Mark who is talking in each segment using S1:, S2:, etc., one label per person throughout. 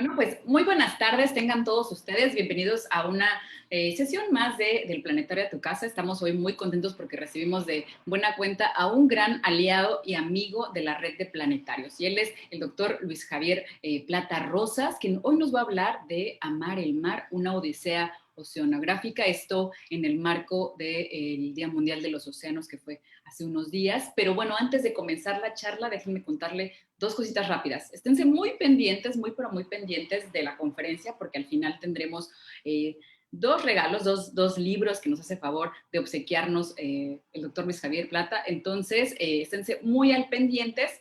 S1: Bueno, pues muy buenas tardes, tengan todos ustedes. Bienvenidos a una sesión más del Planetario de tu Casa. Estamos hoy muy contentos porque recibimos de buena cuenta a un gran aliado y amigo de la red de planetarios. Y él es el doctor Luis Javier Plata Rosas, quien hoy nos va a hablar de Amar el Mar, una odisea oceanográfica, esto en el marco del Día Mundial de los Océanos que fue hace unos días. Pero bueno, antes de comenzar la charla, déjenme contarle dos cositas rápidas. Esténse muy pendientes, pero muy pendientes de la conferencia, porque al final tendremos dos regalos, dos libros que nos hace favor de obsequiarnos el doctor Luis Javier Plata. Entonces, esténse muy al pendientes,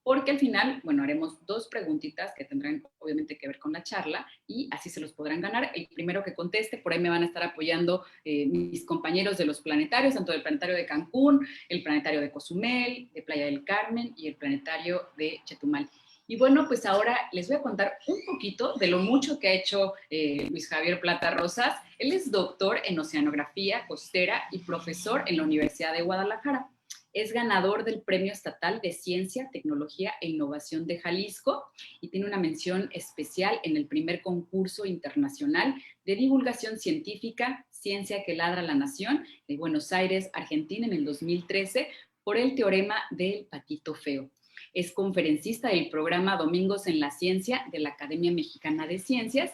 S1: porque al final, bueno, haremos dos preguntitas que tendrán obviamente que ver con la charla y así se los podrán ganar. El primero que conteste, por ahí me van a estar apoyando mis compañeros de los planetarios, tanto del planetario de Cancún, el planetario de Cozumel, de Playa del Carmen y el planetario de Chetumal. Y bueno, pues ahora les voy a contar un poquito de lo mucho que ha hecho Luis Javier Plata Rosas. Él es doctor en oceanografía costera y profesor en la Universidad de Guadalajara. Es ganador del Premio Estatal de Ciencia, Tecnología e Innovación de Jalisco y tiene una mención especial en el primer concurso internacional de divulgación científica, Ciencia que ladra la nación, de Buenos Aires, Argentina, en el 2013, por el teorema del patito feo. Es conferencista del programa Domingos en la Ciencia de la Academia Mexicana de Ciencias.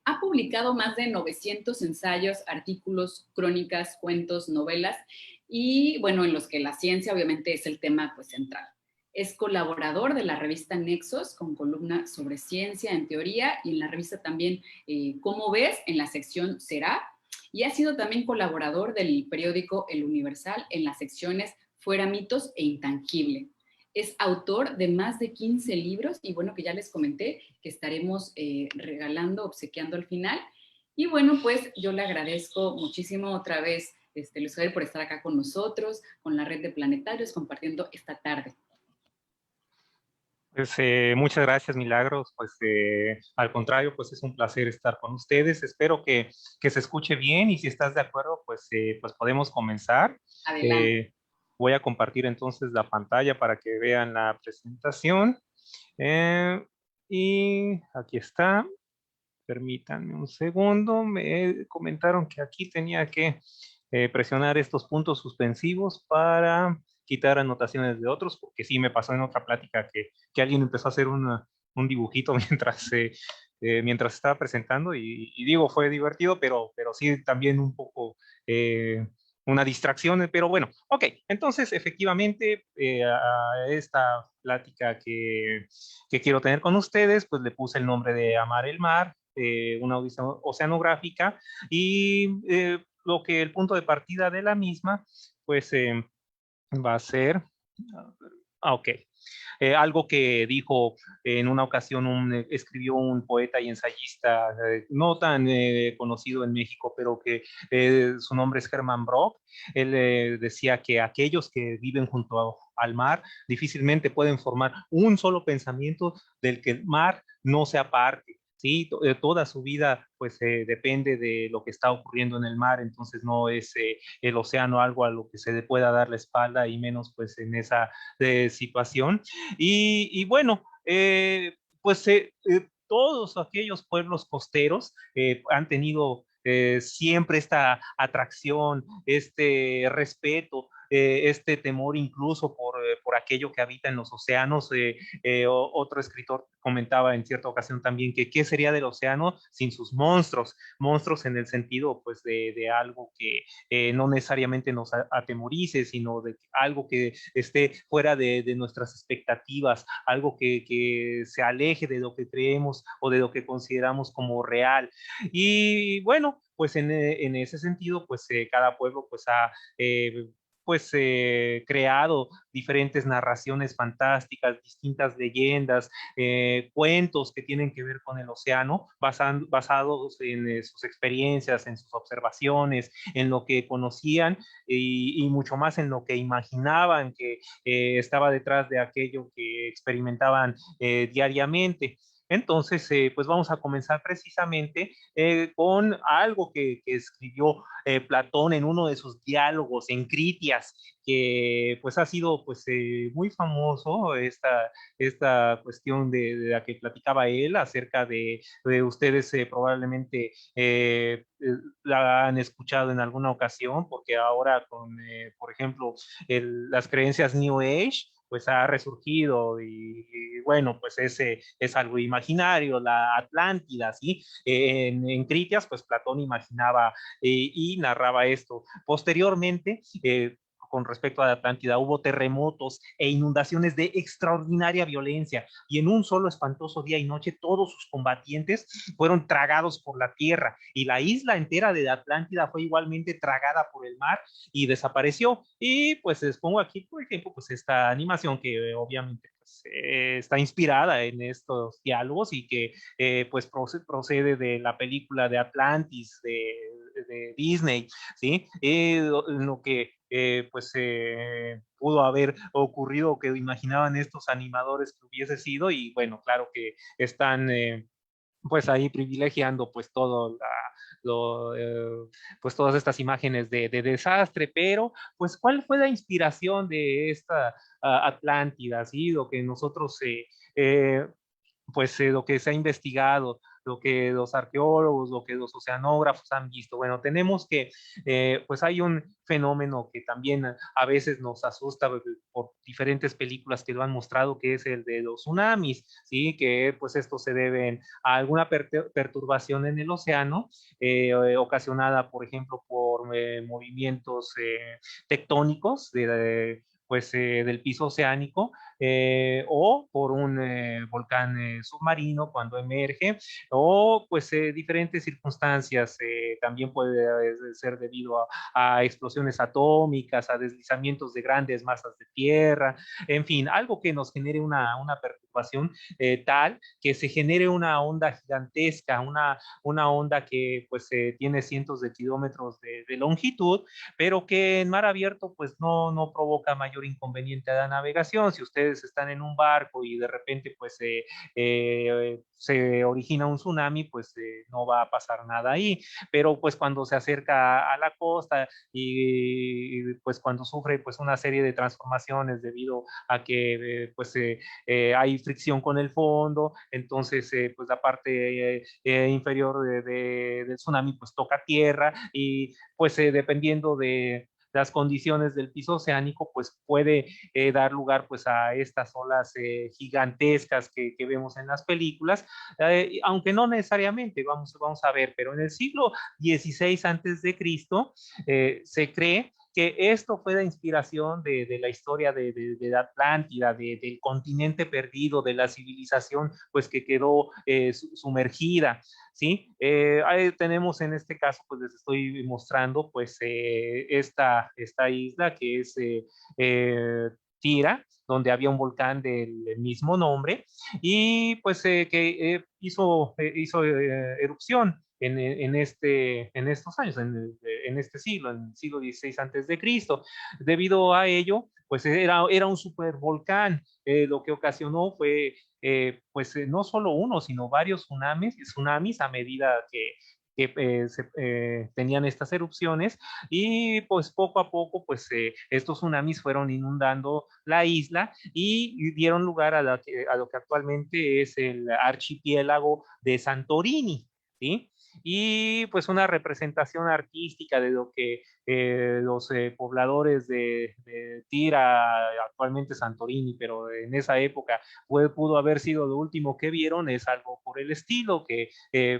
S1: Ha publicado más de 900 ensayos, artículos, crónicas, cuentos, novelas y, bueno, en los que la ciencia obviamente es el tema pues, central. Es colaborador de la revista Nexos, con columna sobre ciencia en teoría, y en la revista también ¿Cómo ves?, en la sección Será, y ha sido también colaborador del periódico El Universal en las secciones Fuera mitos e Intangible. Es autor de más de 15 libros y bueno, que ya les comenté que estaremos regalando, obsequiando al final. Y bueno, pues yo le agradezco muchísimo otra vez, Luis Javier, por estar acá con nosotros, con la red de planetarios, compartiendo esta tarde.
S2: Pues muchas gracias, Milagros. Pues al contrario, pues es un placer estar con ustedes. Espero que se escuche bien y si estás de acuerdo, pues podemos comenzar.
S1: Adelante.
S2: Voy a compartir entonces la pantalla para que vean la presentación. Y aquí está. Permítanme un segundo. Me comentaron que aquí tenía que presionar estos puntos suspensivos para quitar anotaciones de otros, porque sí me pasó en otra plática que alguien empezó a hacer un dibujito mientras estaba presentando y digo, fue divertido, pero sí también un poco una distracción, pero bueno, ok, entonces efectivamente a esta plática que quiero tener con ustedes, pues le puse el nombre de Amar el Mar, una odisea oceanográfica y lo que el punto de partida de la misma, pues va a ser, ok, algo que dijo en una ocasión, escribió un poeta y ensayista no tan conocido en México, pero que su nombre es Hermann Brock. Él decía que aquellos que viven junto al mar difícilmente pueden formar un solo pensamiento del que el mar no sea parte. Sí, toda su vida pues depende de lo que está ocurriendo en el mar, entonces no es el océano algo a lo que se le pueda dar la espalda y menos pues en esa situación. Y bueno, todos aquellos pueblos costeros han tenido siempre esta atracción, este respeto, este temor incluso por aquello que habita en los océanos. Otro escritor comentaba en cierta ocasión también que qué sería del océano sin sus monstruos en el sentido pues de algo que no necesariamente nos atemorice, sino de algo que esté fuera de nuestras expectativas, algo que se aleje de lo que creemos o de lo que consideramos como real. Y bueno, pues en ese sentido, pues cada pueblo pues ha creado diferentes narraciones fantásticas, distintas leyendas, cuentos que tienen que ver con el océano, basados en sus experiencias, en sus observaciones, en lo que conocían y mucho más en lo que imaginaban que estaba detrás de aquello que experimentaban diariamente. Entonces, pues vamos a comenzar precisamente con algo que escribió Platón en uno de sus diálogos en Critias, que pues ha sido pues muy famoso esta cuestión de la que platicaba él acerca de ustedes probablemente la han escuchado en alguna ocasión, porque ahora con, por ejemplo, las creencias New Age, pues ha resurgido y bueno, pues ese es algo imaginario, la Atlántida, ¿sí? En Critias, pues Platón imaginaba y narraba esto. Posteriormente, con respecto a la Atlántida, hubo terremotos e inundaciones de extraordinaria violencia y en un solo espantoso día y noche todos sus combatientes fueron tragados por la tierra y la isla entera de la Atlántida fue igualmente tragada por el mar y desapareció. Y pues les pongo aquí, por ejemplo, pues esta animación que obviamente pues, está inspirada en estos diálogos y que pues procede de la película de Atlantis de Disney, ¿sí? Lo que pues pudo haber ocurrido o que imaginaban estos animadores que hubiese sido y bueno, claro que están pues ahí privilegiando pues todo pues todas estas imágenes de desastre, pero pues cuál fue la inspiración de esta Atlántida, ¿sí? Lo que nosotros eh, pues lo que se ha investigado, lo que los arqueólogos, lo que los oceanógrafos han visto. Bueno, tenemos que, pues hay un fenómeno que también a veces nos asusta por diferentes películas que lo han mostrado, que es el de los tsunamis, ¿sí? Que pues esto se debe a alguna perturbación en el océano, ocasionada, por ejemplo, por movimientos tectónicos pues, del piso oceánico o por un volcán submarino cuando emerge, o pues diferentes circunstancias. También puede ser debido a explosiones atómicas, a deslizamientos de grandes masas de tierra, en fin, algo que nos genere una perturbación tal que se genere una onda gigantesca, una onda que pues tiene cientos de kilómetros de longitud, pero que en mar abierto pues no provoca mayor inconveniente a la navegación. Si ustedes están en un barco y de repente pues se origina un tsunami, pues no va a pasar nada ahí, pero pues cuando se acerca a la costa y pues cuando sufre pues una serie de transformaciones debido a que pues hay fricción con el fondo, entonces pues la parte inferior del tsunami pues toca tierra y pues dependiendo de las condiciones del piso oceánico, pues puede dar lugar pues a estas olas gigantescas que vemos en las películas, aunque no necesariamente, vamos a ver, pero en el siglo XVI antes de Cristo se cree que esto fue la inspiración de la historia de Atlántida, del continente perdido, de la civilización pues que quedó sumergida. ¿Sí? Ahí tenemos en este caso, pues les estoy mostrando pues esta isla que es Tira, donde había un volcán del mismo nombre y pues que hizo erupción en estos años, en este siglo, en el siglo XVI antes de Cristo. Debido a ello, pues era un supervolcán. Lo que ocasionó fue pues no solo uno, sino varios tsunamis a medida que tenían estas erupciones y pues poco a poco pues estos tsunamis fueron inundando la isla y dieron lugar a lo que actualmente es el archipiélago de Santorini, ¿sí? Y pues una representación artística de lo que los pobladores de Tira, actualmente Santorini, pero en esa época pudo haber sido lo último que vieron, es algo por el estilo, que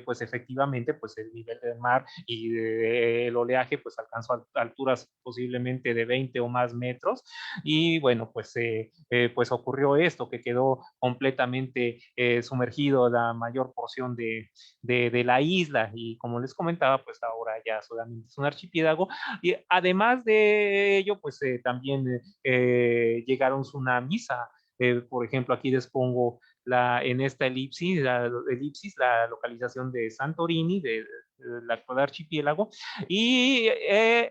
S2: pues efectivamente pues el nivel del mar y el oleaje pues alcanzó alturas posiblemente de 20 o más metros y bueno pues ocurrió esto que quedó completamente sumergido la mayor porción de la isla y como les comentaba pues ahora ya solamente es un archipiélago y además de ello pues también llegaron tsunamis por ejemplo, aquí les pongo en esta la localización de Santorini, del actual archipiélago, y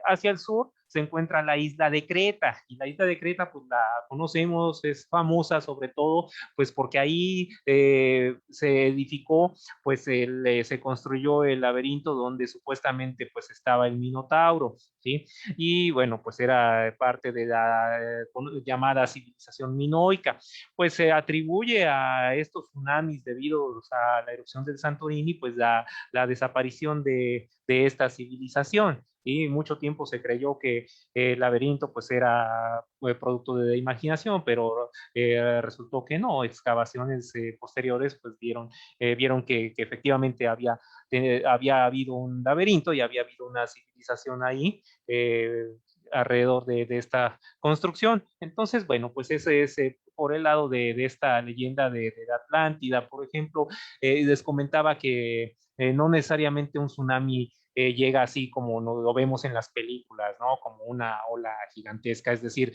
S2: hacia el sur se encuentra la isla de Creta, y la isla de Creta pues la conocemos, es famosa sobre todo pues porque ahí se edificó, pues se construyó el laberinto donde supuestamente pues estaba el Minotauro, ¿sí? Y bueno, pues era parte de la llamada civilización minoica. Pues se atribuye a estos tsunamis debido a la erupción del Santorini, pues la desaparición de esta civilización. Y mucho tiempo se creyó que el laberinto pues era producto de la imaginación, pero resultó que no. Excavaciones posteriores pues vieron que efectivamente había habido un laberinto y había habido una civilización ahí alrededor de esta construcción. Entonces, bueno, pues ese es por el lado de esta leyenda de Atlántida, por ejemplo, les comentaba que no necesariamente un tsunami llega así como lo vemos en las películas, ¿no? Como una ola gigantesca, es decir,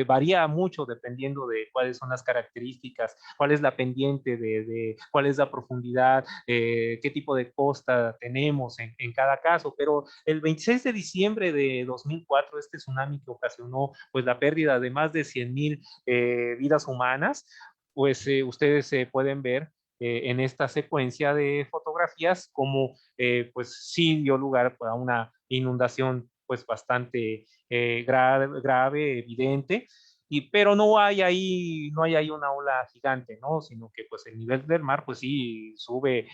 S2: varía mucho dependiendo de cuáles son las características, cuál es la pendiente, cuál es la profundidad, qué tipo de costa tenemos en cada caso, pero el 26 de diciembre de 2004, este tsunami que ocasionó pues la pérdida de más de 100,000 vidas humanas, pues ustedes pueden ver en esta secuencia de fotografías como pues sí dio lugar a una inundación pues bastante grave, evidente, pero no hay ahí una ola gigante, ¿no? Sino que pues el nivel del mar pues sí sube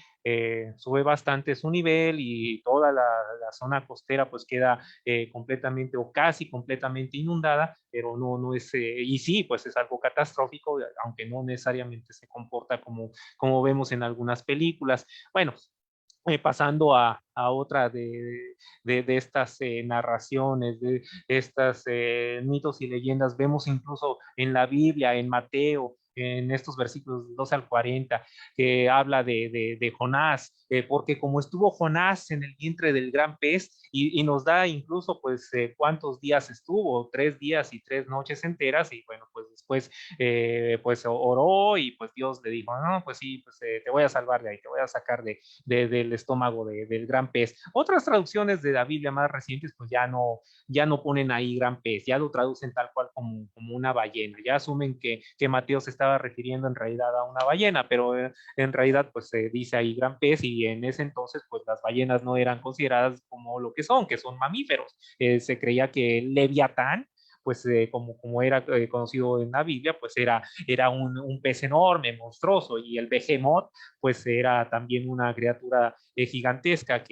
S2: bastante su nivel y toda la zona costera pues queda completamente o casi completamente inundada, pero no es, y sí, pues es algo catastrófico, aunque no necesariamente se comporta como vemos en algunas películas. Bueno, pasando a otra de estas narraciones, de estas mitos y leyendas, vemos incluso en la Biblia, en Mateo, en estos versículos 12 al 40, que habla de Jonás, porque como estuvo Jonás en el vientre del gran pez, y nos da incluso pues cuántos días estuvo, 3 días y 3 noches enteras, y bueno, pues después pues oró y pues Dios le dijo, no, pues sí, pues te voy a salvar de ahí, te voy a sacar del estómago del gran pez. Otras traducciones de la Biblia más recientes pues ya no ponen ahí gran pez, ya lo traducen tal cual como una ballena, ya asumen que Mateo se estaba refiriendo en realidad a una ballena, pero en realidad pues se dice ahí gran pez, y en ese entonces pues las ballenas no eran consideradas como lo que son mamíferos. Se creía que el Leviatán pues como era conocido en la Biblia, pues era un pez enorme, monstruoso, y el Behemoth pues era también una criatura gigantesca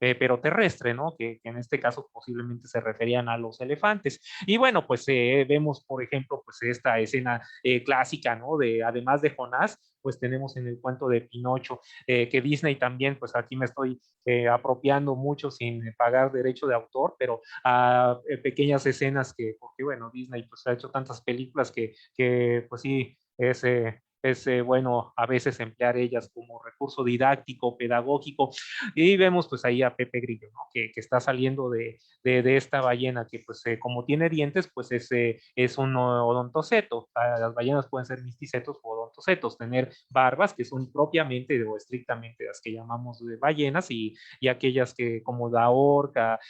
S2: pero terrestre, ¿no? Que en este caso posiblemente se referían a los elefantes. Y bueno, pues vemos, por ejemplo, pues esta escena clásica, ¿no? Además de Jonás, pues tenemos en el cuento de Pinocho, que Disney también, pues aquí me estoy apropiando mucho sin pagar derecho de autor, pero a pequeñas escenas porque bueno, Disney pues ha hecho tantas películas que pues sí, es bueno a veces emplear ellas como recurso didáctico, pedagógico, y vemos pues ahí a Pepe Grillo, ¿no? Que está saliendo de esta ballena que pues como tiene dientes, pues es un odontoceto. Las ballenas pueden ser misticetos o odontocetos, tener barbas que son propiamente o estrictamente las que llamamos de ballenas, y aquellas que como la orca,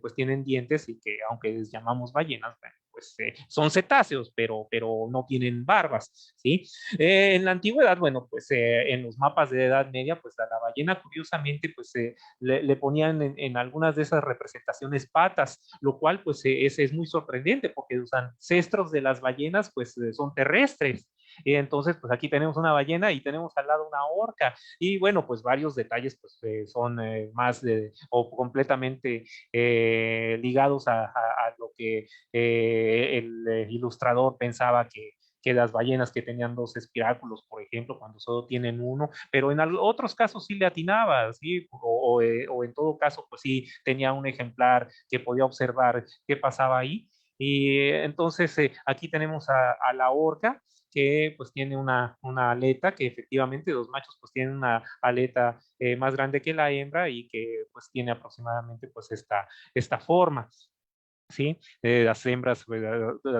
S2: pues tienen dientes y que aunque les llamamos ballenas, bueno, pues son cetáceos, pero no tienen barbas, ¿sí? En la antigüedad, bueno, pues en los mapas de Edad Media, pues a la ballena curiosamente, pues le ponían en algunas de esas representaciones patas, lo cual pues es muy sorprendente porque los ancestros de las ballenas pues son terrestres. Y entonces, pues aquí tenemos una ballena y tenemos al lado una orca. Y bueno, pues varios detalles pues son más o completamente ligados a lo que el ilustrador pensaba que las ballenas que tenían dos espiráculos, por ejemplo, cuando solo tienen uno, pero en otros casos sí le atinaba, ¿sí? O en todo caso, pues sí tenía un ejemplar que podía observar qué pasaba ahí. Y entonces aquí tenemos a la orca, que pues tiene una aleta, que efectivamente los machos pues tienen una aleta más grande que la hembra, y que pues tiene aproximadamente pues esta forma. ¿Sí? Las hembras pues,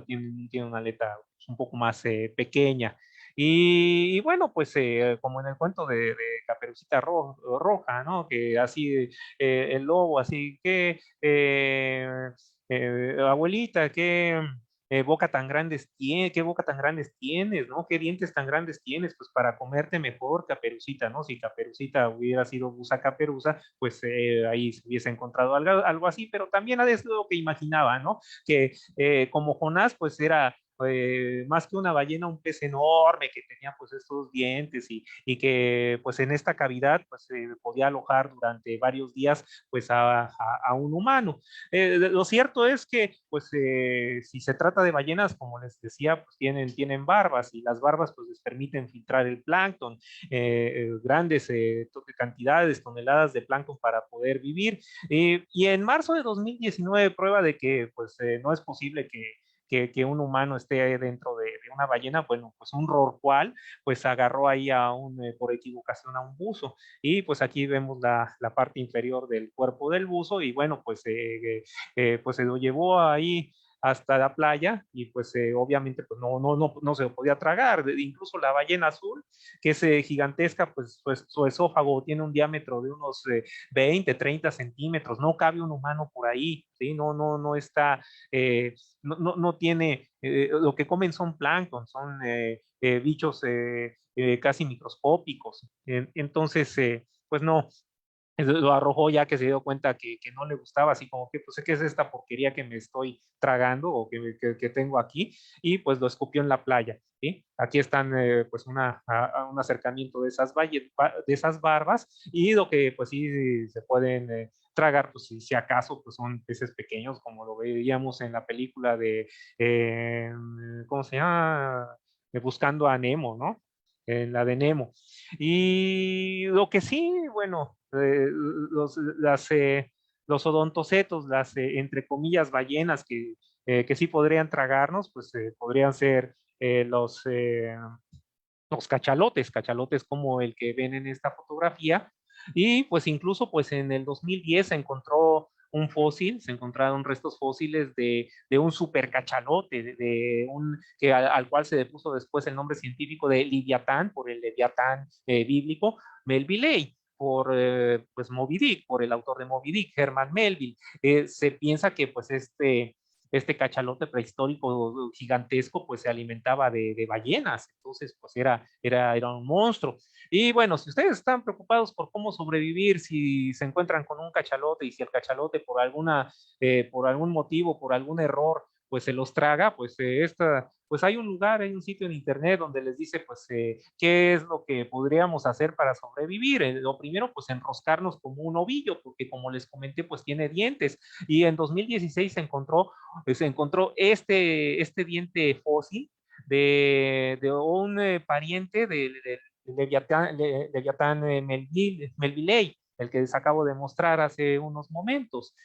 S2: tienen una aleta un poco más pequeña. Y bueno, pues como en el cuento de Caperucita Roja, ¿no? Que así el lobo, así que abuelita, qué boca tan grandes tiene, qué boca tan grandes tienes, ¿no? Qué dientes tan grandes tienes, pues para comerte mejor, Caperucita, ¿no? Si Caperucita hubiera sido Busa Caperuza, pues ahí se hubiese encontrado algo así, pero también es lo que imaginaba, ¿no? Que como Jonás, pues era más que una ballena, un pez enorme que tenía pues estos dientes y que pues en esta cavidad pues podía alojar durante varios días pues a un humano. Lo cierto es que, pues, si se trata de ballenas, como les decía, pues tienen barbas y las barbas pues les permiten filtrar el plancton, grandes cantidades, toneladas de plancton para poder vivir. Y en marzo de 2019 prueba de que pues no es posible que un humano esté dentro de una ballena, bueno, pues un rorcual, pues agarró ahí por equivocación a un buzo. Y pues aquí vemos la parte inferior del cuerpo del buzo y bueno, pues se lo llevó ahí hasta la playa y pues obviamente pues no se lo podía tragar. Incluso la ballena azul, que es gigantesca, pues su esófago tiene un diámetro de unos 20, 30 centímetros, no cabe un humano por ahí, ¿sí? No está, no tiene, lo que comen son plancton, son bichos casi microscópicos. Entonces, pues no, lo arrojó ya que se dio cuenta que no le gustaba, así como que, pues, ¿qué es esta porquería que me estoy tragando o que tengo aquí? Y pues lo escupió en la playa, ¿sí? Aquí están, pues, un acercamiento de de esas barbas y lo que, pues, sí se pueden tragar, pues, si acaso, pues, son peces pequeños, como lo veíamos en la película eh, ¿cómo se llama? Buscando a Nemo, ¿no? En la de Nemo. Y lo que sí, bueno, los odontocetos, las entre comillas ballenas que sí podrían tragarnos, pues podrían ser los cachalotes como el que ven en esta fotografía. Y pues incluso pues en el 2010 se encontró un fósil, se encontraron restos fósiles de un super cachalote, al cual se le puso después el nombre científico de Leviatán, por el Leviatán bíblico, Melvillei, por pues Moby Dick, por el autor de Moby Dick, Herman Melville. Se piensa que pues este cachalote prehistórico gigantesco, pues se alimentaba de ballenas, entonces pues era un monstruo. Y bueno, si ustedes están preocupados por cómo sobrevivir, si se encuentran con un cachalote y si el cachalote por algún motivo, por algún error, pues se los traga, pues hay un lugar, hay un sitio en internet donde les dice, pues, qué es lo que podríamos hacer para sobrevivir. Lo primero, pues, enroscarnos como un ovillo, porque como les comenté, pues, tiene dientes. Y en 2016 se encontró este diente fósil de un pariente de Leviatán Melvillei, el que les acabo de mostrar hace unos momentos.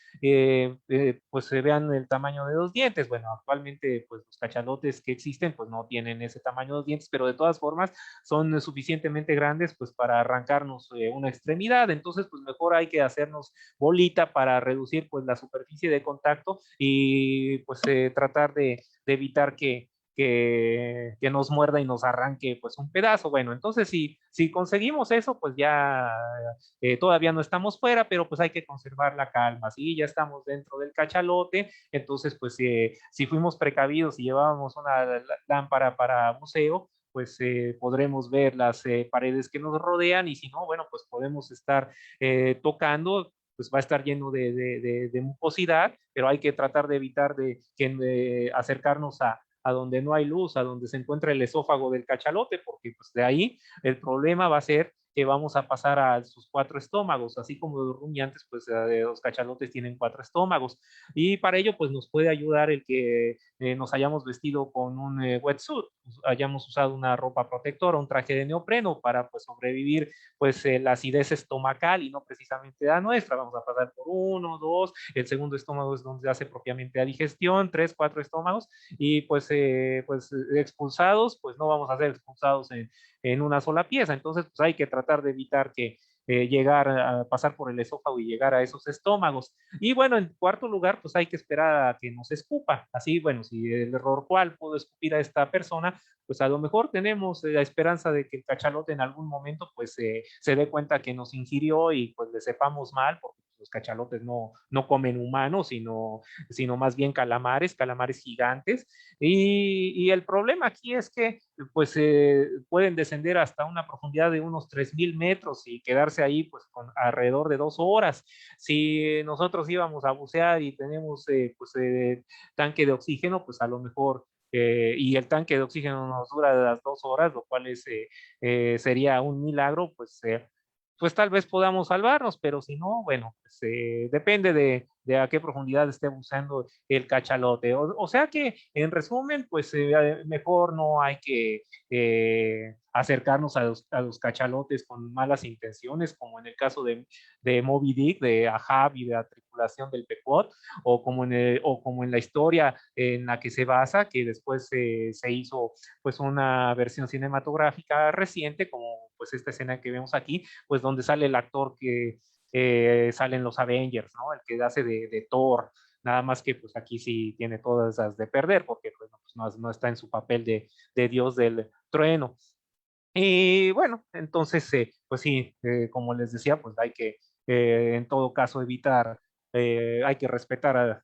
S2: Pues se vean el tamaño de los dientes. Bueno, actualmente pues los cachalotes que existen pues no tienen ese tamaño de los dientes, pero de todas formas son suficientemente grandes pues para arrancarnos una extremidad. Entonces pues mejor hay que hacernos bolita para reducir pues la superficie de contacto y pues tratar de evitar que nos muerda y nos arranque pues un pedazo. Bueno, entonces si conseguimos eso, pues ya todavía no estamos fuera, pero pues hay que conservar la calma, ¿sí? Ya estamos dentro del cachalote, entonces pues si fuimos precavidos y llevábamos una lámpara para buceo, pues podremos ver las paredes que nos rodean y si no, bueno, pues podemos estar tocando, pues va a estar lleno de mucosidad, pero hay que tratar de evitar de acercarnos a donde no hay luz, a donde se encuentra el esófago del cachalote, porque pues de ahí el problema va a ser que vamos a pasar a sus cuatro estómagos, así como los rumiantes, pues los cachalotes tienen cuatro estómagos. Y para ello, pues nos puede ayudar el que nos hayamos vestido con un wetsuit, pues, hayamos usado una ropa protectora, un traje de neopreno para pues sobrevivir pues la acidez estomacal y no precisamente la nuestra. Vamos a pasar por uno, dos, el segundo estómago es donde hace propiamente la digestión, tres, cuatro estómagos y pues expulsados, pues no vamos a ser expulsados en una sola pieza. Entonces, pues hay que tratar de evitar que llegar a pasar por el esófago y llegar a esos estómagos. Y bueno, en cuarto lugar, pues hay que esperar a que nos escupa. Así, bueno, si el error cual pudo escupir a esta persona, pues a lo mejor tenemos la esperanza de que el cachalote en algún momento pues se dé cuenta que nos ingirió y pues le sepamos mal, porque los cachalotes no comen humanos, sino más bien calamares gigantes. Y el problema aquí es que pues pueden descender hasta una profundidad de unos 3,000 metros y quedarse ahí pues con alrededor de 2 horas. Si nosotros íbamos a bucear y tenemos tanque de oxígeno, pues a lo mejor y el tanque de oxígeno nos dura las 2 horas, lo cual sería un milagro, pues tal vez podamos salvarnos, pero si no, bueno, pues, depende de a qué profundidad esté buceando el cachalote. O sea que, en resumen, pues mejor no hay que acercarnos a los cachalotes con malas intenciones, como en el caso de Moby Dick, de Ahab y de la tripulación del Pequod, o como en la historia en la que se basa, que después se hizo pues una versión cinematográfica reciente, como pues esta escena que vemos aquí, pues donde sale el actor que sale en los Avengers, ¿no? El que hace de Thor, nada más que pues aquí sí tiene todas esas de perder, porque pues, no está en su papel de dios del trueno. Y bueno, entonces, pues sí, como les decía, pues hay que en todo caso evitar, hay que respetar a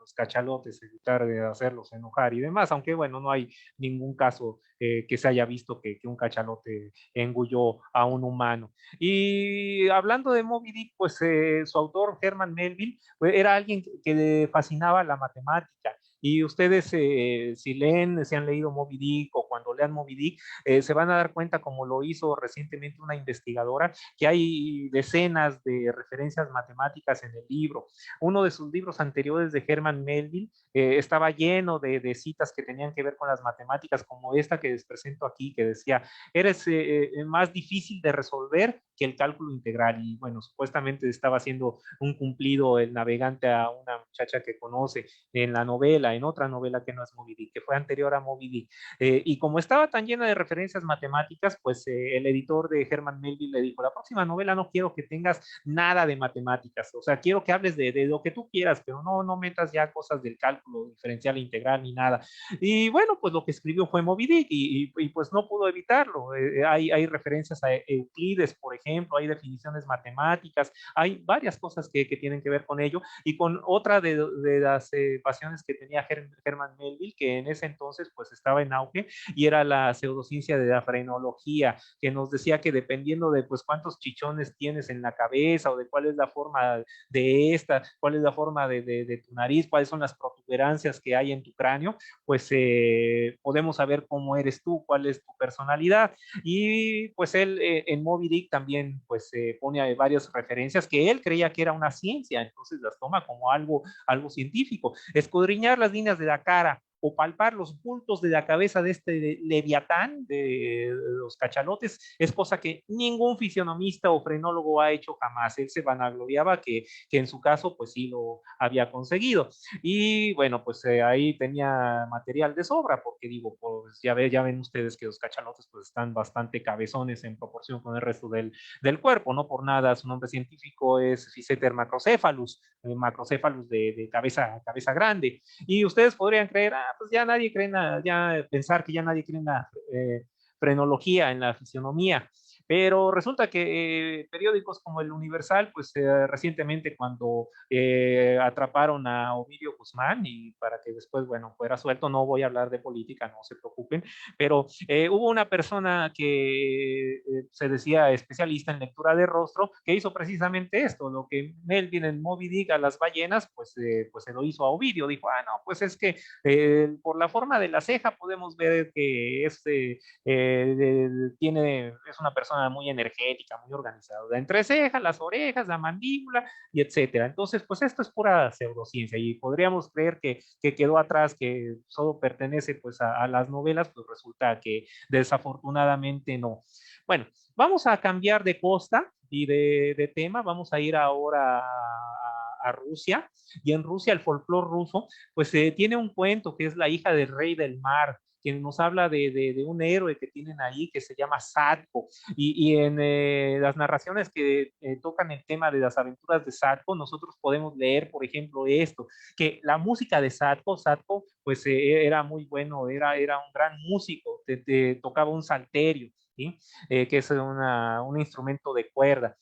S2: los cachalotes, evitar de hacerlos enojar y demás, aunque bueno, no hay ningún caso que se haya visto que un cachalote engulló a un humano. Y hablando de Moby Dick, pues su autor, Herman Melville, pues, era alguien que le fascinaba la matemática. Y ustedes, si han leído Moby Dick o cuando lean Moby Dick, se van a dar cuenta, como lo hizo recientemente una investigadora, que hay decenas de referencias matemáticas en el libro. Uno de sus libros anteriores de Herman Melville estaba lleno de citas que tenían que ver con las matemáticas, como esta que les presento aquí, que decía, eres más difícil de resolver que el cálculo integral. Y bueno, supuestamente estaba haciendo un cumplido el navegante a una muchacha que conoce en la novela, en otra novela que no es Moby Dick, que fue anterior a Moby Dick. Y como estaba tan llena de referencias matemáticas, pues el editor de Herman Melville le dijo, la próxima novela no quiero que tengas nada de matemáticas, o sea, quiero que hables de lo que tú quieras, pero no metas ya cosas del cálculo diferencial integral ni nada. Y bueno, pues lo que escribió fue Moby Dick y pues no pudo evitarlo. Hay referencias a Euclides, por ejemplo, hay definiciones matemáticas, hay varias cosas que tienen que ver con ello y con otra de las pasiones que tenía Herman Melville, que en ese entonces pues estaba en auge, y era la pseudociencia de la frenología, que nos decía que dependiendo de pues cuántos chichones tienes en la cabeza o de cuál es la forma de esta, cuál es la forma de tu nariz, cuáles son las protuberancias que hay en tu cráneo, pues podemos saber cómo eres tú, cuál es tu personalidad. Y pues él en Moby Dick también pues pone varias referencias que él creía que era una ciencia, entonces las toma como algo científico. Escudriñar las líneas de la cara o palpar los bultos de la cabeza de este leviatán, de los cachalotes, es cosa que ningún fisionomista o frenólogo ha hecho jamás. Él se vanagloriaba que en su caso, pues sí lo había conseguido. Y bueno, pues ahí tenía material de sobra, porque digo, pues ya ven ustedes que los cachalotes pues están bastante cabezones en proporción con el resto del cuerpo, no por nada su nombre científico es Physeter macrocephalus, macrocephalus de cabeza grande. Y ustedes podrían creer, pues ya nadie cree en ya pensar que ya nadie cree en la frenología, en la fisionomía. Pero resulta que periódicos como el Universal, pues recientemente cuando atraparon a Ovidio Guzmán y para que después, bueno, fuera suelto, no voy a hablar de política, no se preocupen, pero hubo una persona que se decía especialista en lectura de rostro que hizo precisamente esto, lo que Melvin en Moby Dick a las ballenas, pues se lo hizo a Ovidio, dijo, no, pues es que por la forma de la ceja podemos ver que es una persona muy energética, muy organizada. La entreceja, las orejas, la mandíbula y etcétera. Entonces, pues esto es pura pseudociencia y podríamos creer que quedó atrás, que solo pertenece pues a las novelas, pues resulta que desafortunadamente no. Bueno, vamos a cambiar de costa y de tema, vamos a ir ahora a Rusia, y en Rusia el folclore ruso pues tiene un cuento que es La hija del rey del mar, quien nos habla de un héroe que tienen ahí que se llama Sadko. Y en las narraciones que tocan el tema de las aventuras de Sadko, nosotros podemos leer, por ejemplo, esto, que la música de Sadko pues era muy bueno, era un gran músico, tocaba un salterio, ¿sí? Que es un instrumento de cuerda.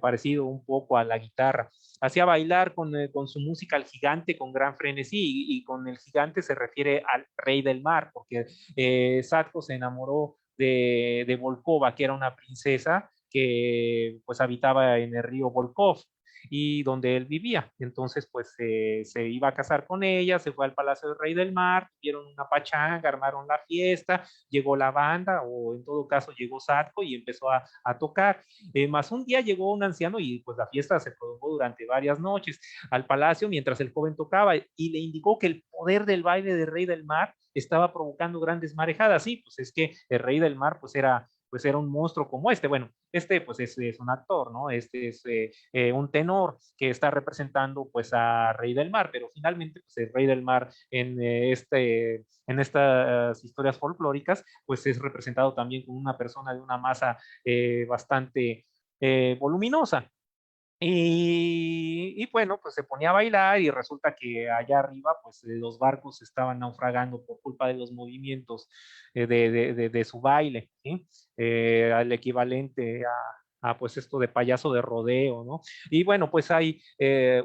S2: parecido un poco a la guitarra. Hacía bailar con su música al gigante con gran frenesí, y con el gigante se refiere al rey del mar, porque Sadko se enamoró de Volkova, que era una princesa que pues habitaba en el río Volkov y donde él vivía. Entonces, pues se iba a casar con ella, se fue al Palacio del Rey del Mar, tuvieron una pachanga, armaron la fiesta, llegó la banda, o en todo caso llegó Sadko y empezó a tocar. Más un día llegó un anciano y pues la fiesta se prolongó durante varias noches al palacio mientras el joven tocaba, y le indicó que el poder del baile del Rey del Mar estaba provocando grandes marejadas. Sí, pues es que el Rey del Mar pues era un monstruo como este. Bueno, este pues es un actor, ¿no? Este es un tenor que está representando pues a Rey del Mar, pero finalmente pues el Rey del Mar en estas historias folclóricas pues es representado también como una persona de una masa bastante voluminosa. Y bueno, pues se ponía a bailar, y resulta que allá arriba, pues los barcos estaban naufragando por culpa de los movimientos de su baile, ¿sí? Al equivalente pues esto de payaso de rodeo, ¿no? Y bueno, pues hay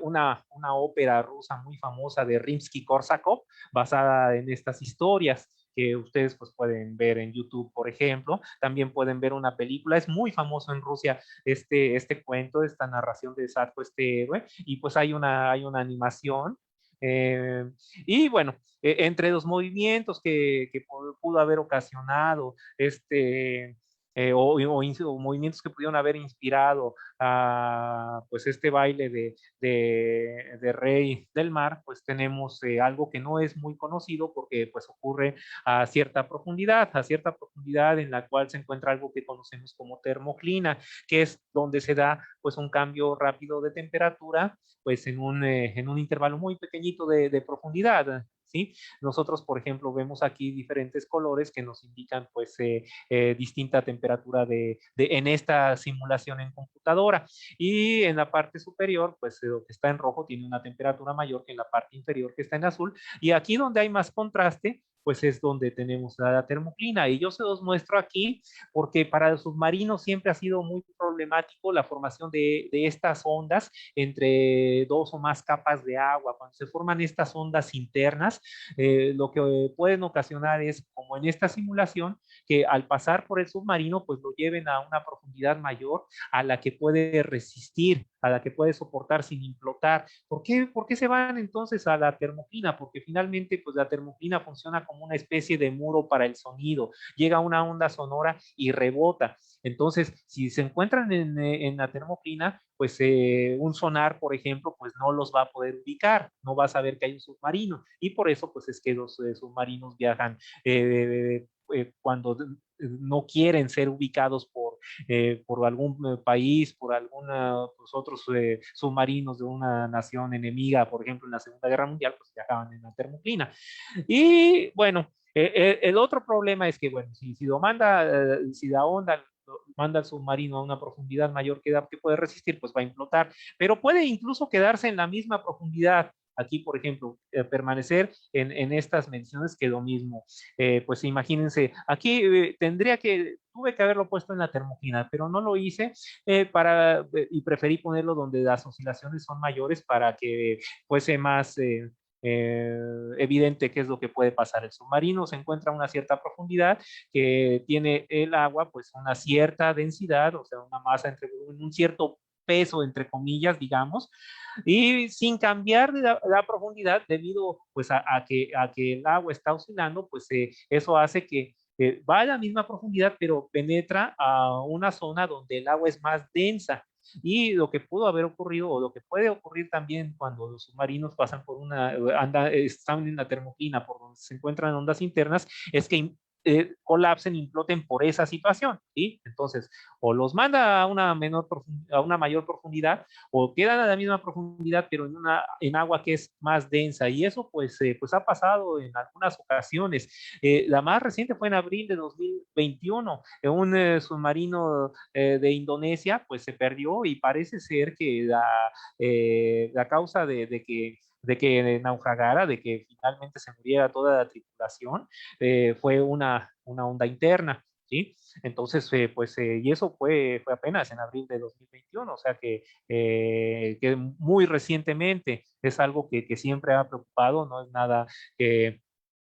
S2: una ópera rusa muy famosa de Rimsky-Korsakov basada en estas historias, que ustedes pues pueden ver en YouTube, por ejemplo. También pueden ver una película, es muy famoso en Rusia este cuento, esta narración de Sadko, este héroe, y pues hay una animación. eh, y bueno, entre los movimientos que pudo haber ocasionado o movimientos que pudieron haber inspirado a pues este baile de Rey del Mar, pues tenemos algo que no es muy conocido, porque pues ocurre a cierta profundidad en la cual se encuentra algo que conocemos como termoclina, que es donde se da pues un cambio rápido de temperatura pues en un intervalo muy pequeñito de profundidad. ¿Sí? Nosotros, por ejemplo, vemos aquí diferentes colores que nos indican pues distinta temperatura en esta simulación en computadora, y en la parte superior pues lo que está en rojo tiene una temperatura mayor que en la parte inferior que está en azul, y aquí donde hay más contraste pues es donde tenemos la termoclina, y yo se los muestro aquí porque para los submarinos siempre ha sido muy problemático la formación de estas ondas entre dos o más capas de agua. Cuando se forman estas ondas internas, lo que pueden ocasionar es, como en esta simulación, que al pasar por el submarino, pues lo lleven a una profundidad mayor a la que puede resistir, a la que puede soportar sin implotar. ¿Por qué se van entonces a la termoclina? Porque finalmente, pues la termoclina funciona como una especie de muro para el sonido. Llega una onda sonora y rebota. Entonces, si se encuentran en la termoclina, pues un sonar, por ejemplo, pues no los va a poder ubicar, no va a saber que hay un submarino, y por eso pues es que los submarinos viajan cuando no quieren ser ubicados por algún país, por algunos pues, otros submarinos de una nación enemiga, por ejemplo en la Segunda Guerra Mundial, pues viajaban en la termoclina. Y bueno, el otro problema es que, bueno, si la onda manda al submarino a una profundidad mayor que puede resistir, pues va a implotar, pero puede incluso quedarse en la misma profundidad. Aquí, por ejemplo, permanecer en estas mediciones, que lo mismo. Pues imagínense, aquí tuve que haberlo puesto en la termoclina, pero no lo hice y preferí ponerlo donde las oscilaciones son mayores para que fuese más evidente qué es lo que puede pasar. El submarino se encuentra a una cierta profundidad, que tiene el agua pues una cierta densidad, o sea, una masa un cierto peso, entre comillas, digamos, y sin cambiar la profundidad debido pues a que el agua está oscilando, pues eso hace que va a la misma profundidad, pero penetra a una zona donde el agua es más densa. Y lo que pudo haber ocurrido, o lo que puede ocurrir también cuando los submarinos pasan están en la termoclina por donde se encuentran ondas internas, es que colapsen, imploten por esa situación, ¿sí? Entonces, o los manda a una mayor profundidad, o quedan a la misma profundidad, pero en agua que es más densa, y eso pues ha pasado en algunas ocasiones. La más reciente fue en abril de 2021, un submarino de Indonesia pues se perdió, y parece ser que la causa de que naufragara, de que finalmente se muriera toda la tripulación, fue una onda interna. ¿sí? Entonces, y eso fue apenas en abril de 2021, o sea que muy recientemente es algo que siempre ha preocupado, no es nada que,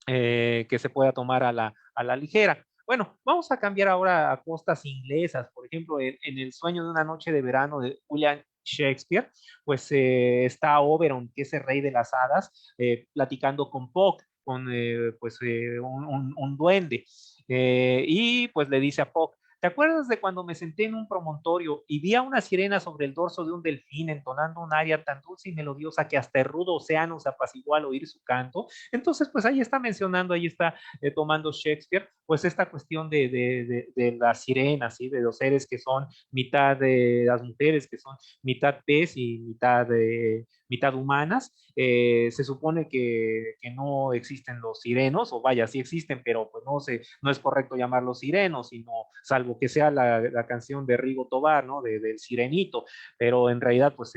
S2: que se pueda tomar a la ligera. Bueno, vamos a cambiar ahora a costas inglesas. Por ejemplo, en El sueño de una noche de verano de William Shakespeare, pues está Oberon, que es el rey de las hadas, platicando con Puck, con un duende. Y pues le dice a Puck, ¿te acuerdas de cuando me senté en un promontorio y vi a una sirena sobre el dorso de un delfín entonando un aria tan dulce y melodiosa que hasta el rudo océano se apaciguó al oír su canto? Entonces, pues ahí está mencionando, ahí está tomando Shakespeare, pues esta cuestión de las sirenas, ¿sí? De los seres que son mitad de las mujeres, que son mitad pez y mitad humanas. Se supone que no existen los sirenos, o vaya, sí existen, pero pues no es correcto llamarlos sirenos, sino salvo que sea la canción de Rigo Tobar, ¿no? Del sirenito, pero en realidad pues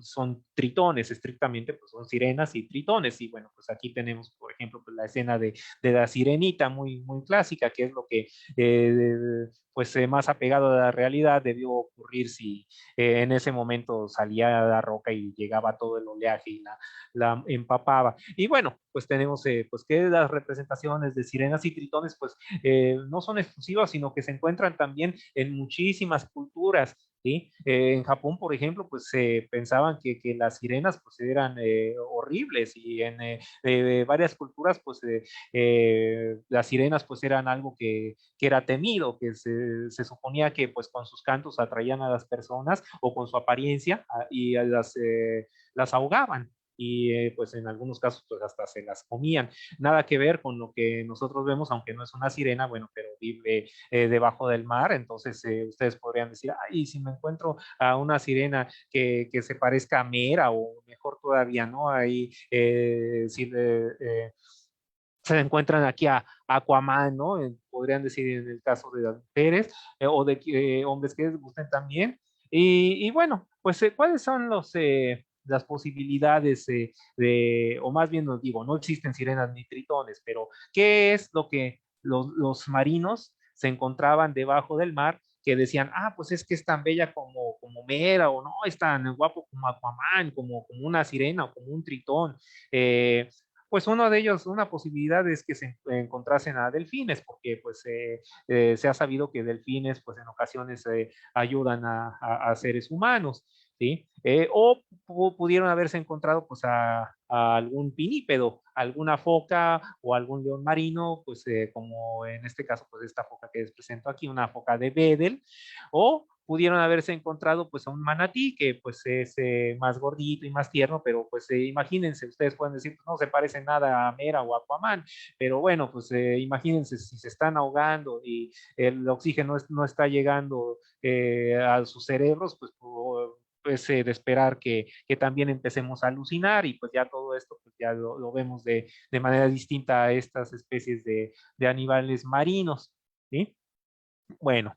S2: son tritones, estrictamente pues son sirenas y tritones, y bueno, pues aquí tenemos, por ejemplo, pues, la escena de la sirenita, muy clásica, que es lo que pues más apegado a la realidad debió ocurrir si en ese momento salía la roca y llegaba todo el oleaje y la empapaba. Y bueno, pues tenemos pues que las representaciones de sirenas y tritones pues no son exclusivas, sino que se encuentran también en muchísimas culturas. ¿Sí? En Japón, por ejemplo, pues se pensaban que las sirenas pues eran horribles, y en varias culturas pues las sirenas pues eran algo que era temido, que se suponía que pues con sus cantos atraían a las personas o con su apariencia y las ahogaban, y pues en algunos casos pues hasta se las comían. Nada que ver con lo que nosotros vemos, aunque no es una sirena, bueno, pero vive debajo del mar. Entonces ustedes podrían decir, ay, si me encuentro a una sirena que se parezca a Mera, o mejor todavía, ¿no? Ahí si se encuentran aquí a Aquaman, ¿no? Podrían decir en el caso de las mujeres, o de hombres que les gusten también. Y bueno, pues, ¿cuáles son las posibilidades o más bien nos digo, no existen sirenas ni tritones, pero ¿qué es lo que los marinos se encontraban debajo del mar, que decían, ah, pues es que es tan bella como Mera, o no, es tan guapo como Aquaman, como una sirena o como un tritón? Pues uno de ellos, una posibilidad es que se encontrasen a delfines, porque pues se ha sabido que delfines pues en ocasiones ayudan a seres humanos, ¿sí? O pudieron haberse encontrado pues a algún pinípedo, alguna foca o algún león marino, pues como en este caso pues esta foca que les presento aquí, una foca de Bedel, o pudieron haberse encontrado pues a un manatí que pues es más gordito y más tierno, pero pues imagínense, ustedes pueden decir, pues no se parece nada a Mera o Aquaman, pero bueno, pues imagínense si se están ahogando y el oxígeno no está llegando a sus cerebros, pues de esperar que también empecemos a alucinar, y pues ya todo esto pues ya lo vemos de manera distinta a estas especies de animales marinos, ¿sí? Bueno,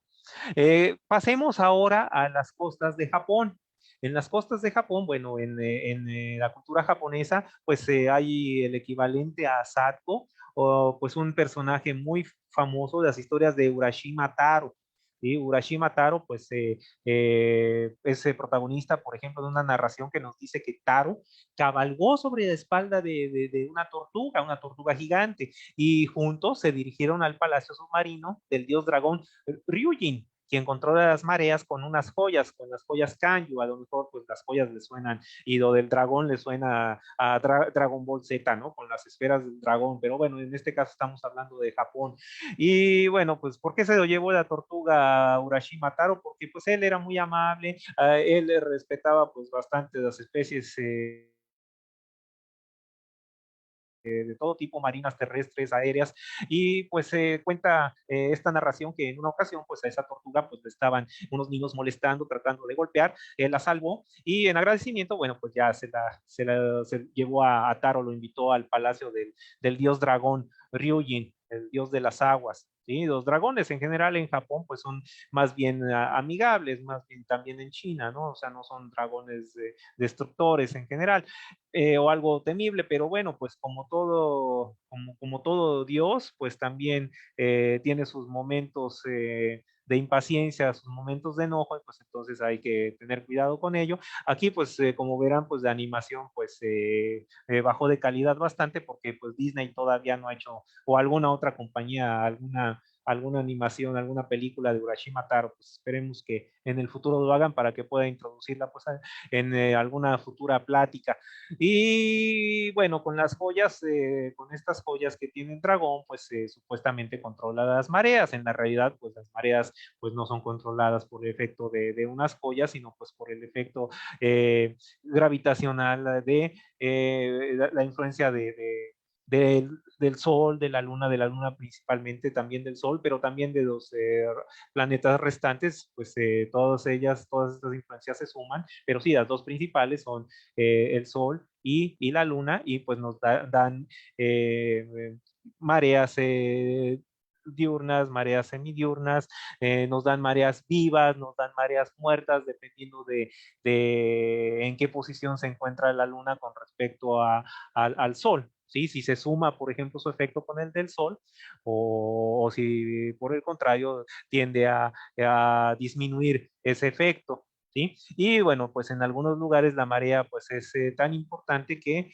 S2: pasemos ahora a las costas de Japón. En las costas de Japón, bueno, la cultura japonesa, pues hay el equivalente a Satko, o pues un personaje muy famoso de las historias de Urashima Taro. ¿Sí? Urashima Taro, pues es protagonista, por ejemplo, de una narración que nos dice que Taro cabalgó sobre la espalda de una tortuga gigante, y juntos se dirigieron al palacio submarino del dios dragón Ryujin, quien controla las mareas con unas joyas, con las joyas Kanyu. A lo mejor pues las joyas le suenan, y lo del dragón le suena a Dragon Ball Z, ¿no? Con las esferas del dragón, pero bueno, en este caso estamos hablando de Japón. Y bueno, pues ¿por qué se lo llevó la tortuga Urashima Taro? Porque pues él era muy amable, él respetaba pues bastante las especies de todo tipo, marinas, terrestres, aéreas, y pues cuenta esta narración que en una ocasión pues a esa tortuga pues le estaban unos niños molestando, tratando de golpear, él la salvó, y en agradecimiento, bueno, pues ya se llevó a Taro, lo invitó al palacio del dios dragón Ryujin. el dios de las aguas. ¿Sí? Los dragones en general en Japón pues son más bien amigables, más bien también en China, ¿no? O sea, no son dragones destructores en general, o algo temible, pero bueno, pues como todo Dios, pues también tiene sus momentos de impaciencia, sus momentos de enojo, pues entonces hay que tener cuidado con ello. Aquí, pues, como verán, pues de animación, pues bajó de calidad bastante porque pues Disney todavía no ha hecho, o alguna otra compañía, alguna animación, alguna película de Urashima Taro, pues esperemos que en el futuro lo hagan para que pueda introducirla pues en alguna futura plática. Y bueno, con las joyas, con estas joyas que tiene el dragón, pues supuestamente controla las mareas. En la realidad, pues las mareas pues no son controladas por el efecto de unas joyas, sino pues por el efecto gravitacional la influencia del Sol, de la Luna principalmente, también del Sol, pero también de los planetas restantes, pues todas estas influencias se suman, pero sí, las dos principales son el Sol y la Luna, y pues nos dan mareas diurnas, mareas semidiurnas, nos dan mareas vivas, nos dan mareas muertas, dependiendo de en qué posición se encuentra la Luna con respecto al Sol. ¿Sí? Si se suma, por ejemplo, su efecto con el del Sol, o si por el contrario tiende a disminuir ese efecto. ¿Sí? Y bueno, pues en algunos lugares la marea pues es tan importante que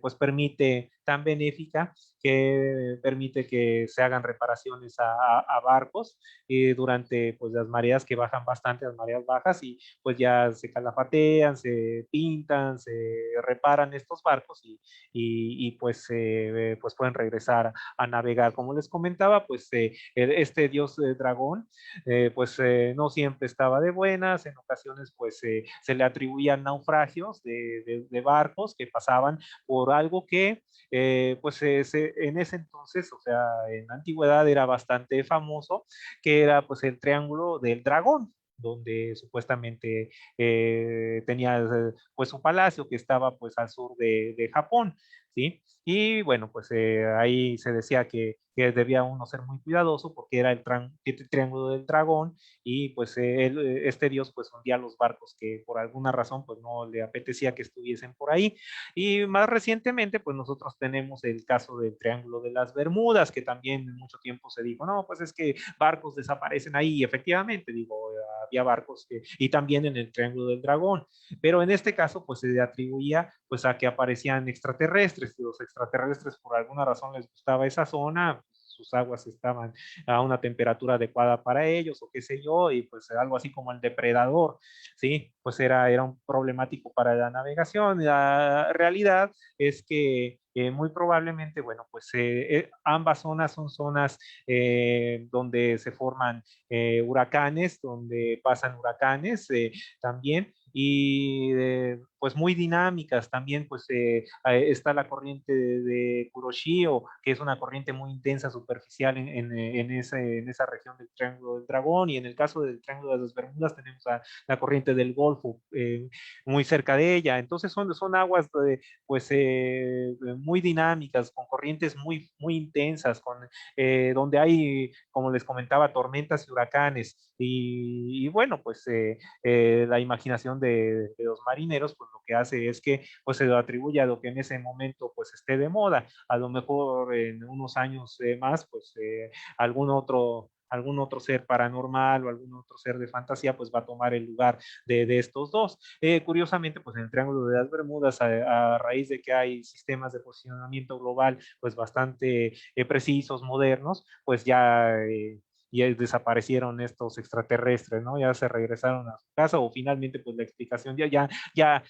S2: pues permite, tan benéfica, que permite que se hagan reparaciones a barcos durante pues las mareas que bajan bastante, las mareas bajas, y pues ya se calafatean, se pintan, se reparan estos barcos y pues, pues pueden regresar a navegar. Como les comentaba, pues este dios dragón pues no siempre estaba de buenas, en ocasiones pues se le atribuían naufragios de barcos que pasaban por algo que pues en ese entonces, o sea, en la antigüedad era bastante famoso, que era pues el Triángulo del Dragón, donde supuestamente tenía pues su palacio que estaba pues al sur de Japón, ¿sí? Y bueno, pues ahí se decía que debía uno ser muy cuidadoso porque era el triángulo del dragón, y pues este dios pues hundía los barcos que por alguna razón pues no le apetecía que estuviesen por ahí. Y más recientemente pues nosotros tenemos el caso del Triángulo de las Bermudas, que también en mucho tiempo se dijo, no, pues es que barcos desaparecen ahí, y efectivamente, digo, había barcos y también en el Triángulo del Dragón, pero en este caso pues se atribuía pues a que aparecían extraterrestres, y los extraterrestres por alguna razón les gustaba esa zona, sus aguas estaban a una temperatura adecuada para ellos, o qué sé yo, y pues algo así como el depredador, ¿sí? Pues era un problemático para la navegación. La realidad es que muy probablemente, bueno, pues ambas zonas son zonas donde se forman huracanes, donde pasan huracanes también, y pues muy dinámicas también, pues está la corriente de Kuroshio, que es una corriente muy intensa superficial en esa región del Triángulo del Dragón, y en el caso del Triángulo de las Bermudas tenemos la corriente del Golfo muy cerca de ella. Entonces son aguas pues muy dinámicas, con corrientes muy intensas, donde hay, como les comentaba, tormentas y huracanes, y bueno, pues la imaginación de los marineros, pues lo que hace es que pues se lo atribuye a lo que en ese momento pues esté de moda. A lo mejor en unos años más, pues algún otro ser paranormal o algún otro ser de fantasía pues va a tomar el lugar de estos dos. Curiosamente, pues en el Triángulo de las Bermudas, a raíz de que hay sistemas de posicionamiento global pues bastante precisos, modernos, pues ya desaparecieron estos extraterrestres, ¿no? Ya se regresaron a su casa, o finalmente pues la explicación ya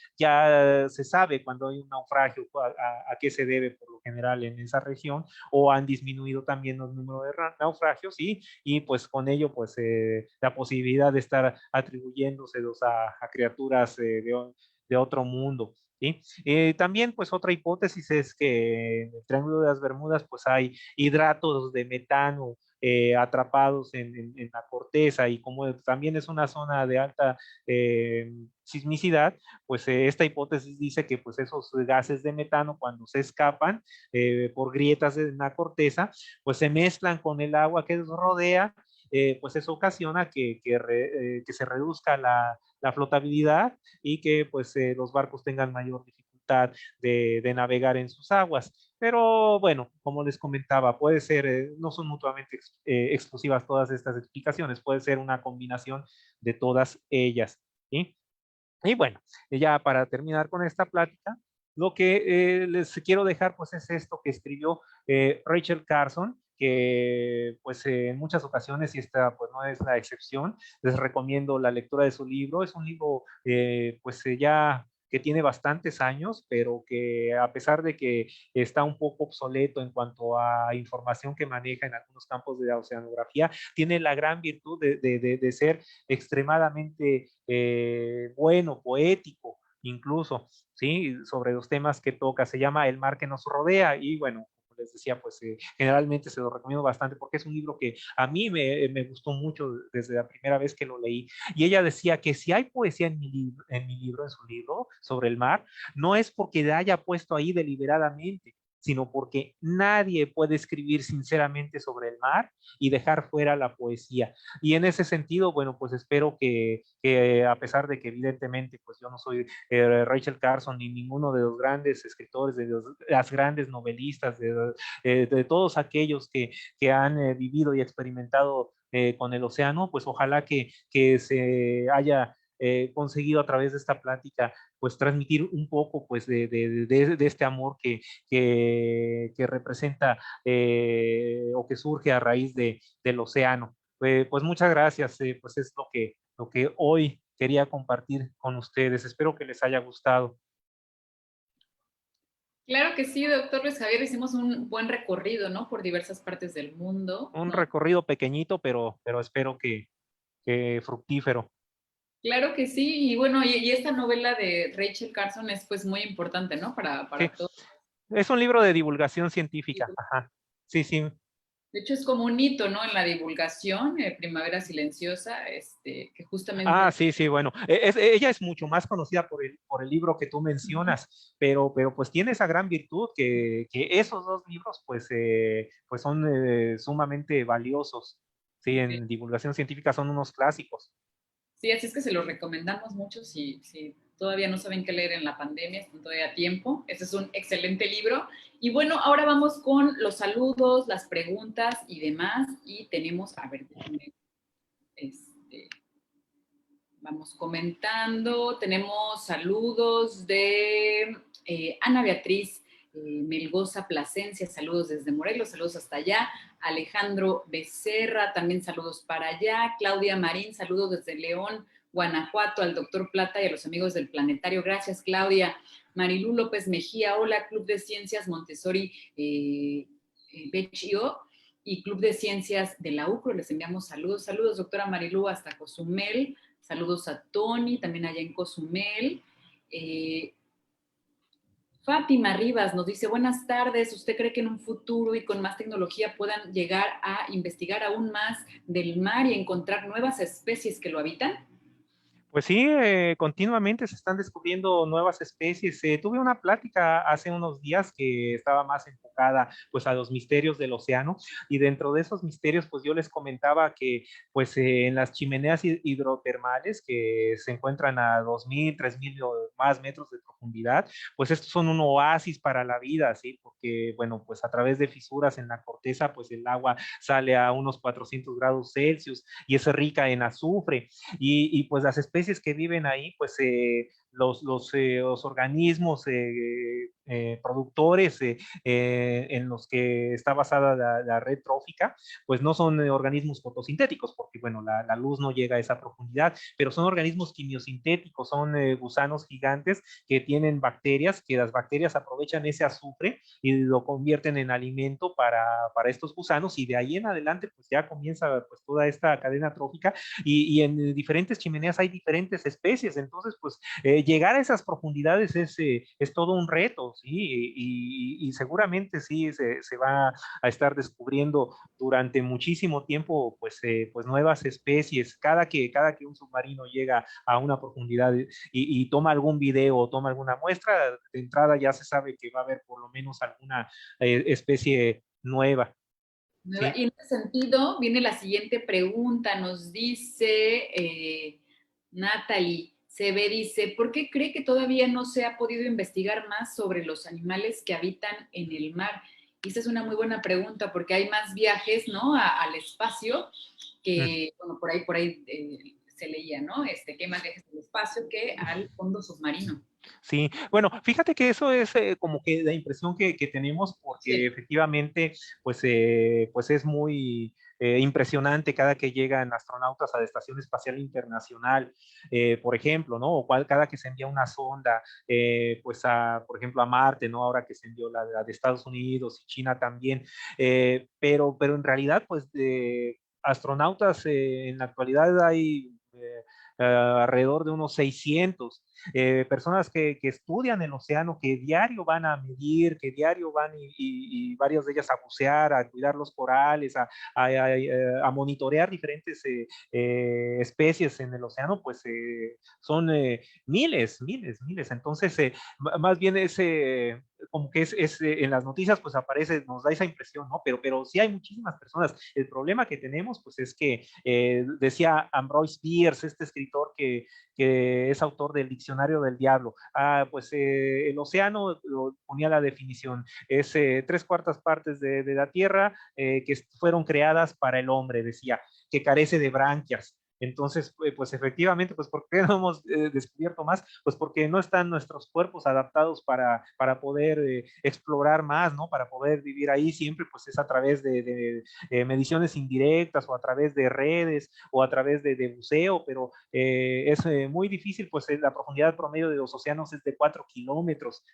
S2: se sabe cuando hay un naufragio a qué se debe por lo general en esa región, o han disminuido también los números de naufragios, y pues con ello pues la posibilidad de estar atribuyéndoselos a criaturas de otro mundo. ¿Sí? También pues otra hipótesis es que en el Triángulo de las Bermudas pues hay hidratos de metano atrapados en la corteza, y como también es una zona de alta sismicidad, pues esta hipótesis dice que pues esos gases de metano, cuando se escapan por grietas en la corteza, pues se mezclan con el agua que los rodea, pues eso ocasiona que se reduzca la flotabilidad, y que pues los barcos tengan mayor dificultad de navegar en sus aguas. Pero bueno, como les comentaba, puede ser, no son mutuamente exclusivas todas estas explicaciones, puede ser una combinación de todas ellas, ¿sí? Y bueno, ya para terminar con esta plática, lo que les quiero dejar pues es esto que escribió Rachel Carson, que pues en muchas ocasiones, y esta pues no es la excepción, les recomiendo la lectura de su libro. Es un libro pues ya que tiene bastantes años, pero que a pesar de que está un poco obsoleto en cuanto a información que maneja en algunos campos de la oceanografía, tiene la gran virtud de ser extremadamente bueno, poético, incluso, ¿sí? Sobre los temas que toca. Se llama El mar que nos rodea, y bueno, como les decía, pues generalmente se lo recomiendo bastante porque es un libro que a mí me gustó mucho desde la primera vez que lo leí. Y ella decía que si hay poesía en su libro sobre el mar, no es porque la haya puesto ahí deliberadamente, sino porque nadie puede escribir sinceramente sobre el mar y dejar fuera la poesía. Y en ese sentido, bueno, pues espero que a pesar de que evidentemente pues yo no soy Rachel Carson ni ninguno de los grandes escritores, las grandes novelistas, de todos aquellos que han vivido y experimentado con el océano, pues ojalá que se haya conseguido a través de esta plática pues transmitir un poco pues de este amor que representa o que surge a raíz del océano. Pues muchas gracias, pues es lo que hoy quería compartir con ustedes. Espero que les haya gustado.
S1: Claro que sí, doctor Luis Javier, hicimos un buen recorrido, ¿no? Por diversas partes del mundo,
S2: Un
S1: ¿no?
S2: recorrido pequeñito, pero espero que fructífero.
S1: Claro que sí, y bueno, y esta novela de Rachel Carson es pues muy importante, ¿no?
S2: Sí,
S1: Para todos.
S2: es un libro de divulgación científica. Ajá. Sí, sí.
S1: De hecho, es como un hito, ¿no? En la divulgación, Primavera Silenciosa, que
S2: Ah,
S1: justamente...
S2: sí, sí, bueno. Ella es mucho más conocida por el libro que tú mencionas, pero pues tiene esa gran virtud que esos dos libros pues son sumamente valiosos. Sí,
S1: Sí,
S2: en divulgación científica son unos clásicos.
S1: sí, así es que se los recomendamos mucho si todavía no saben qué leer en la pandemia, están todavía a tiempo. Este es un excelente libro. Y bueno, ahora vamos con los saludos, las preguntas y demás. Y tenemos, a ver, déjenme, este, vamos comentando. Tenemos saludos de Ana Beatriz Melgoza Plasencia, saludos desde Morelos, saludos hasta allá. Alejandro Becerra, también saludos para allá. Claudia Marín, saludos desde León, Guanajuato, al doctor Plata y a los amigos del Planetario. Gracias, Claudia. Marilú López Mejía, hola, Club de Ciencias Montessori Bechio y Club de Ciencias de la UCRO. Les enviamos saludos. Saludos, doctora Marilú, hasta Cozumel. Saludos a Tony, también allá en Cozumel. Fátima Rivas nos dice, buenas tardes, ¿usted cree que en un futuro y con más tecnología puedan llegar a investigar aún más del mar y encontrar nuevas especies que lo habitan?
S2: Pues sí, continuamente se están descubriendo nuevas especies. Tuve una plática hace unos días que estaba más enfocada pues a los misterios del océano, y dentro de esos misterios pues yo les comentaba que pues en las chimeneas hidrotermales que se encuentran a 2.000, 3.000 o más metros de profundidad, pues estos son un oasis para la vida, ¿sí? Porque bueno, pues a través de fisuras en la corteza pues el agua sale a unos 400 grados Celsius y es rica en azufre. Pues las especies que viven ahí, pues los organismos productores en los que está basada la red trófica, pues no son organismos fotosintéticos, porque bueno, la luz no llega a esa profundidad, pero son organismos quimiosintéticos, son gusanos gigantes que tienen bacterias, que las bacterias aprovechan ese azufre y lo convierten en alimento para estos gusanos, y de ahí en adelante pues ya comienza pues toda esta cadena trófica, y en diferentes chimeneas hay diferentes especies. Entonces pues llegar a esas profundidades es todo un reto, ¿sí? Y seguramente sí se va a estar descubriendo durante muchísimo tiempo, pues nuevas especies. Cada que un submarino llega a una profundidad y toma algún video o toma alguna muestra, de entrada ya se sabe que va a haber por lo menos alguna especie nueva, ¿sí?
S1: Y en ese sentido, viene la siguiente pregunta. Nos dice Natalie CB, dice, ¿por qué cree que todavía no se ha podido investigar más sobre los animales que habitan en el mar? Y esa es una muy buena pregunta, porque hay más viajes, ¿no? Al espacio
S2: Mm.
S1: que, bueno, por ahí se leía, ¿no? Que hay más viajes al espacio que al fondo submarino.
S2: Sí, bueno, fíjate que eso es como que la impresión que tenemos, porque
S1: Sí.
S2: efectivamente, pues es muy impresionante cada que llegan astronautas a la Estación Espacial Internacional, por ejemplo, ¿no? O cada que se envía una sonda, por ejemplo, a Marte, ¿no? Ahora que se envió la de Estados Unidos y China también, pero en realidad, pues, astronautas en la actualidad hay alrededor de unos 600 personas que estudian el océano, que diario van a medir, que diario van y varias de ellas a bucear, a cuidar los corales, a monitorear diferentes especies en el océano, pues son miles, miles, miles. Entonces, más bien como que en las noticias pues aparece, nos da esa impresión, ¿no? Pero sí hay muchísimas personas. El problema que tenemos pues es que decía Ambrose Bierce, este escritor que es autor del Diccionario del Diablo. Pues el océano, ponía la definición, es 3/4 partes de la Tierra que fueron creadas para el hombre, decía, que carece de branquias. Entonces, pues efectivamente, pues ¿por qué no hemos descubierto más? Pues porque no están nuestros cuerpos adaptados para poder explorar más, ¿no? Para poder vivir ahí siempre, pues es a través de mediciones indirectas o a través de redes o a través de buceo, pero es muy difícil, pues la profundidad promedio de los océanos es de 4 kilómetros.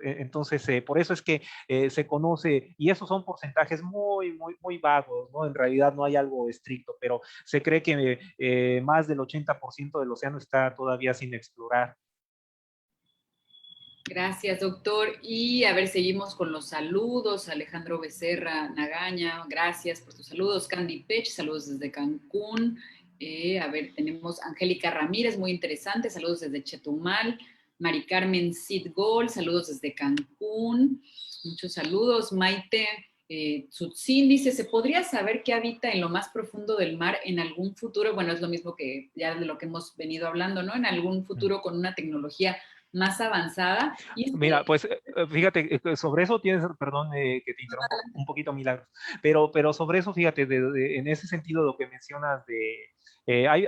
S2: Entonces, por eso es que se conoce, y esos son porcentajes muy, muy, muy vagos, ¿no? En realidad no hay algo estricto, pero se cree que más del 80% del océano está todavía sin explorar.
S1: Gracias, doctor. Y a ver, seguimos con los saludos. Alejandro Becerra Nagaña, gracias por tus saludos. Candy Pech, saludos desde Cancún. A ver, tenemos Angélica Ramírez, muy interesante, saludos desde Chetumal. Mari Carmen Cid Gol, saludos desde Cancún. Muchos saludos. Maite Tzutzin dice, ¿se podría saber qué habita en lo más profundo del mar en algún futuro? Bueno, es lo mismo que ya de lo que hemos venido hablando, ¿no? En algún futuro con una tecnología más avanzada. Y
S2: Mira, pues fíjate, sobre eso tienes, perdón que te interrumpa un poquito, Milagros, pero sobre eso, fíjate, en ese sentido, lo que mencionas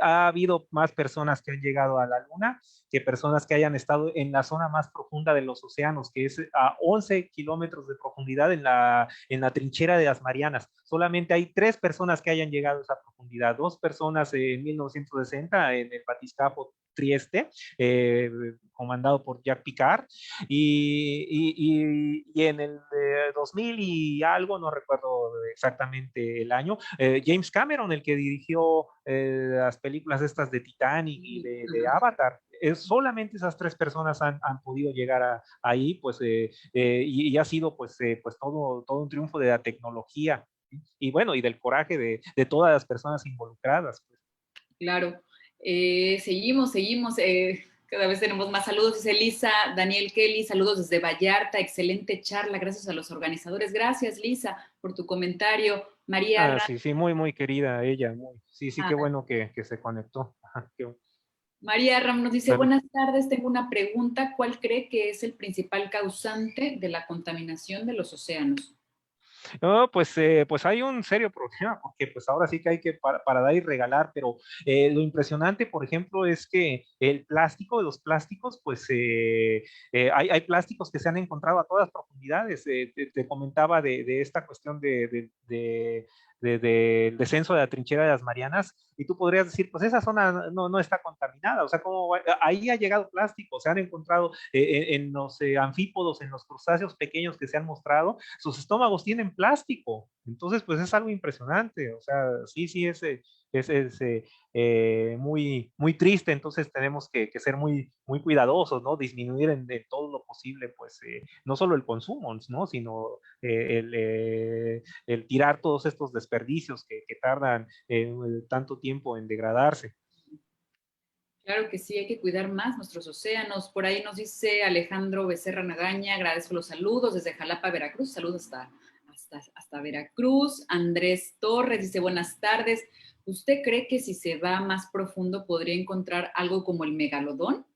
S2: ha habido más personas que han llegado a la Luna que personas que hayan estado en la zona más profunda de los océanos, que es a 11 kilómetros de profundidad en la trinchera de las Marianas. Solamente hay 3 personas que hayan llegado a esa profundidad, 2 personas en 1960 en el batiscafo Trieste, comandado por Jacques Picard, y en el 2000 y algo, no recuerdo exactamente el año, James Cameron, el que dirigió las películas estas de Titanic y de Avatar, solamente esas 3 personas han podido llegar ahí, pues, y ha sido pues todo un triunfo de la tecnología, ¿sí? Y bueno, y del coraje de todas las personas involucradas, pues.
S1: claro. Seguimos. Cada vez tenemos más saludos. Dice Lisa, Daniel Kelly, saludos desde Vallarta. Excelente charla. Gracias a los organizadores. Gracias, Lisa, por tu comentario. María
S2: Sí, sí, muy, muy querida ella, sí, sí,
S1: Ram,
S2: qué bueno que se conectó. Ajá,
S1: María Ram nos dice,
S2: salud.
S1: buenas tardes, tengo una pregunta. ¿Cuál cree que es el principal causante de la contaminación de los océanos?
S2: No, pues hay un serio problema, porque pues ahora sí que hay que para dar y regalar, pero lo impresionante, por ejemplo, es que el plástico, de los plásticos, pues hay plásticos que se han encontrado a todas profundidades. Te comentaba de esta cuestión del descenso de la trinchera de las Marianas, y tú podrías decir, pues esa zona no está contaminada, o sea, ahí ha llegado plástico, se han encontrado en los anfípodos, en los crustáceos pequeños que se han mostrado, sus estómagos tienen plástico. Entonces, pues es algo impresionante. O sea, sí, sí, muy, muy triste. Entonces tenemos que ser muy, muy cuidadosos, ¿no? Disminuir en todo lo posible, pues, no solo el consumo, ¿no? Sino el tirar todos estos desperdicios que tardan tanto tiempo en degradarse.
S1: Claro que sí, hay que cuidar más nuestros océanos. Por ahí nos dice Alejandro Becerra Nagaña, agradezco los saludos desde Jalapa, Veracruz. Saludos hasta Veracruz. Andrés Torres dice, buenas tardes. ¿Usted cree que si se va más profundo podría encontrar algo como el megalodón?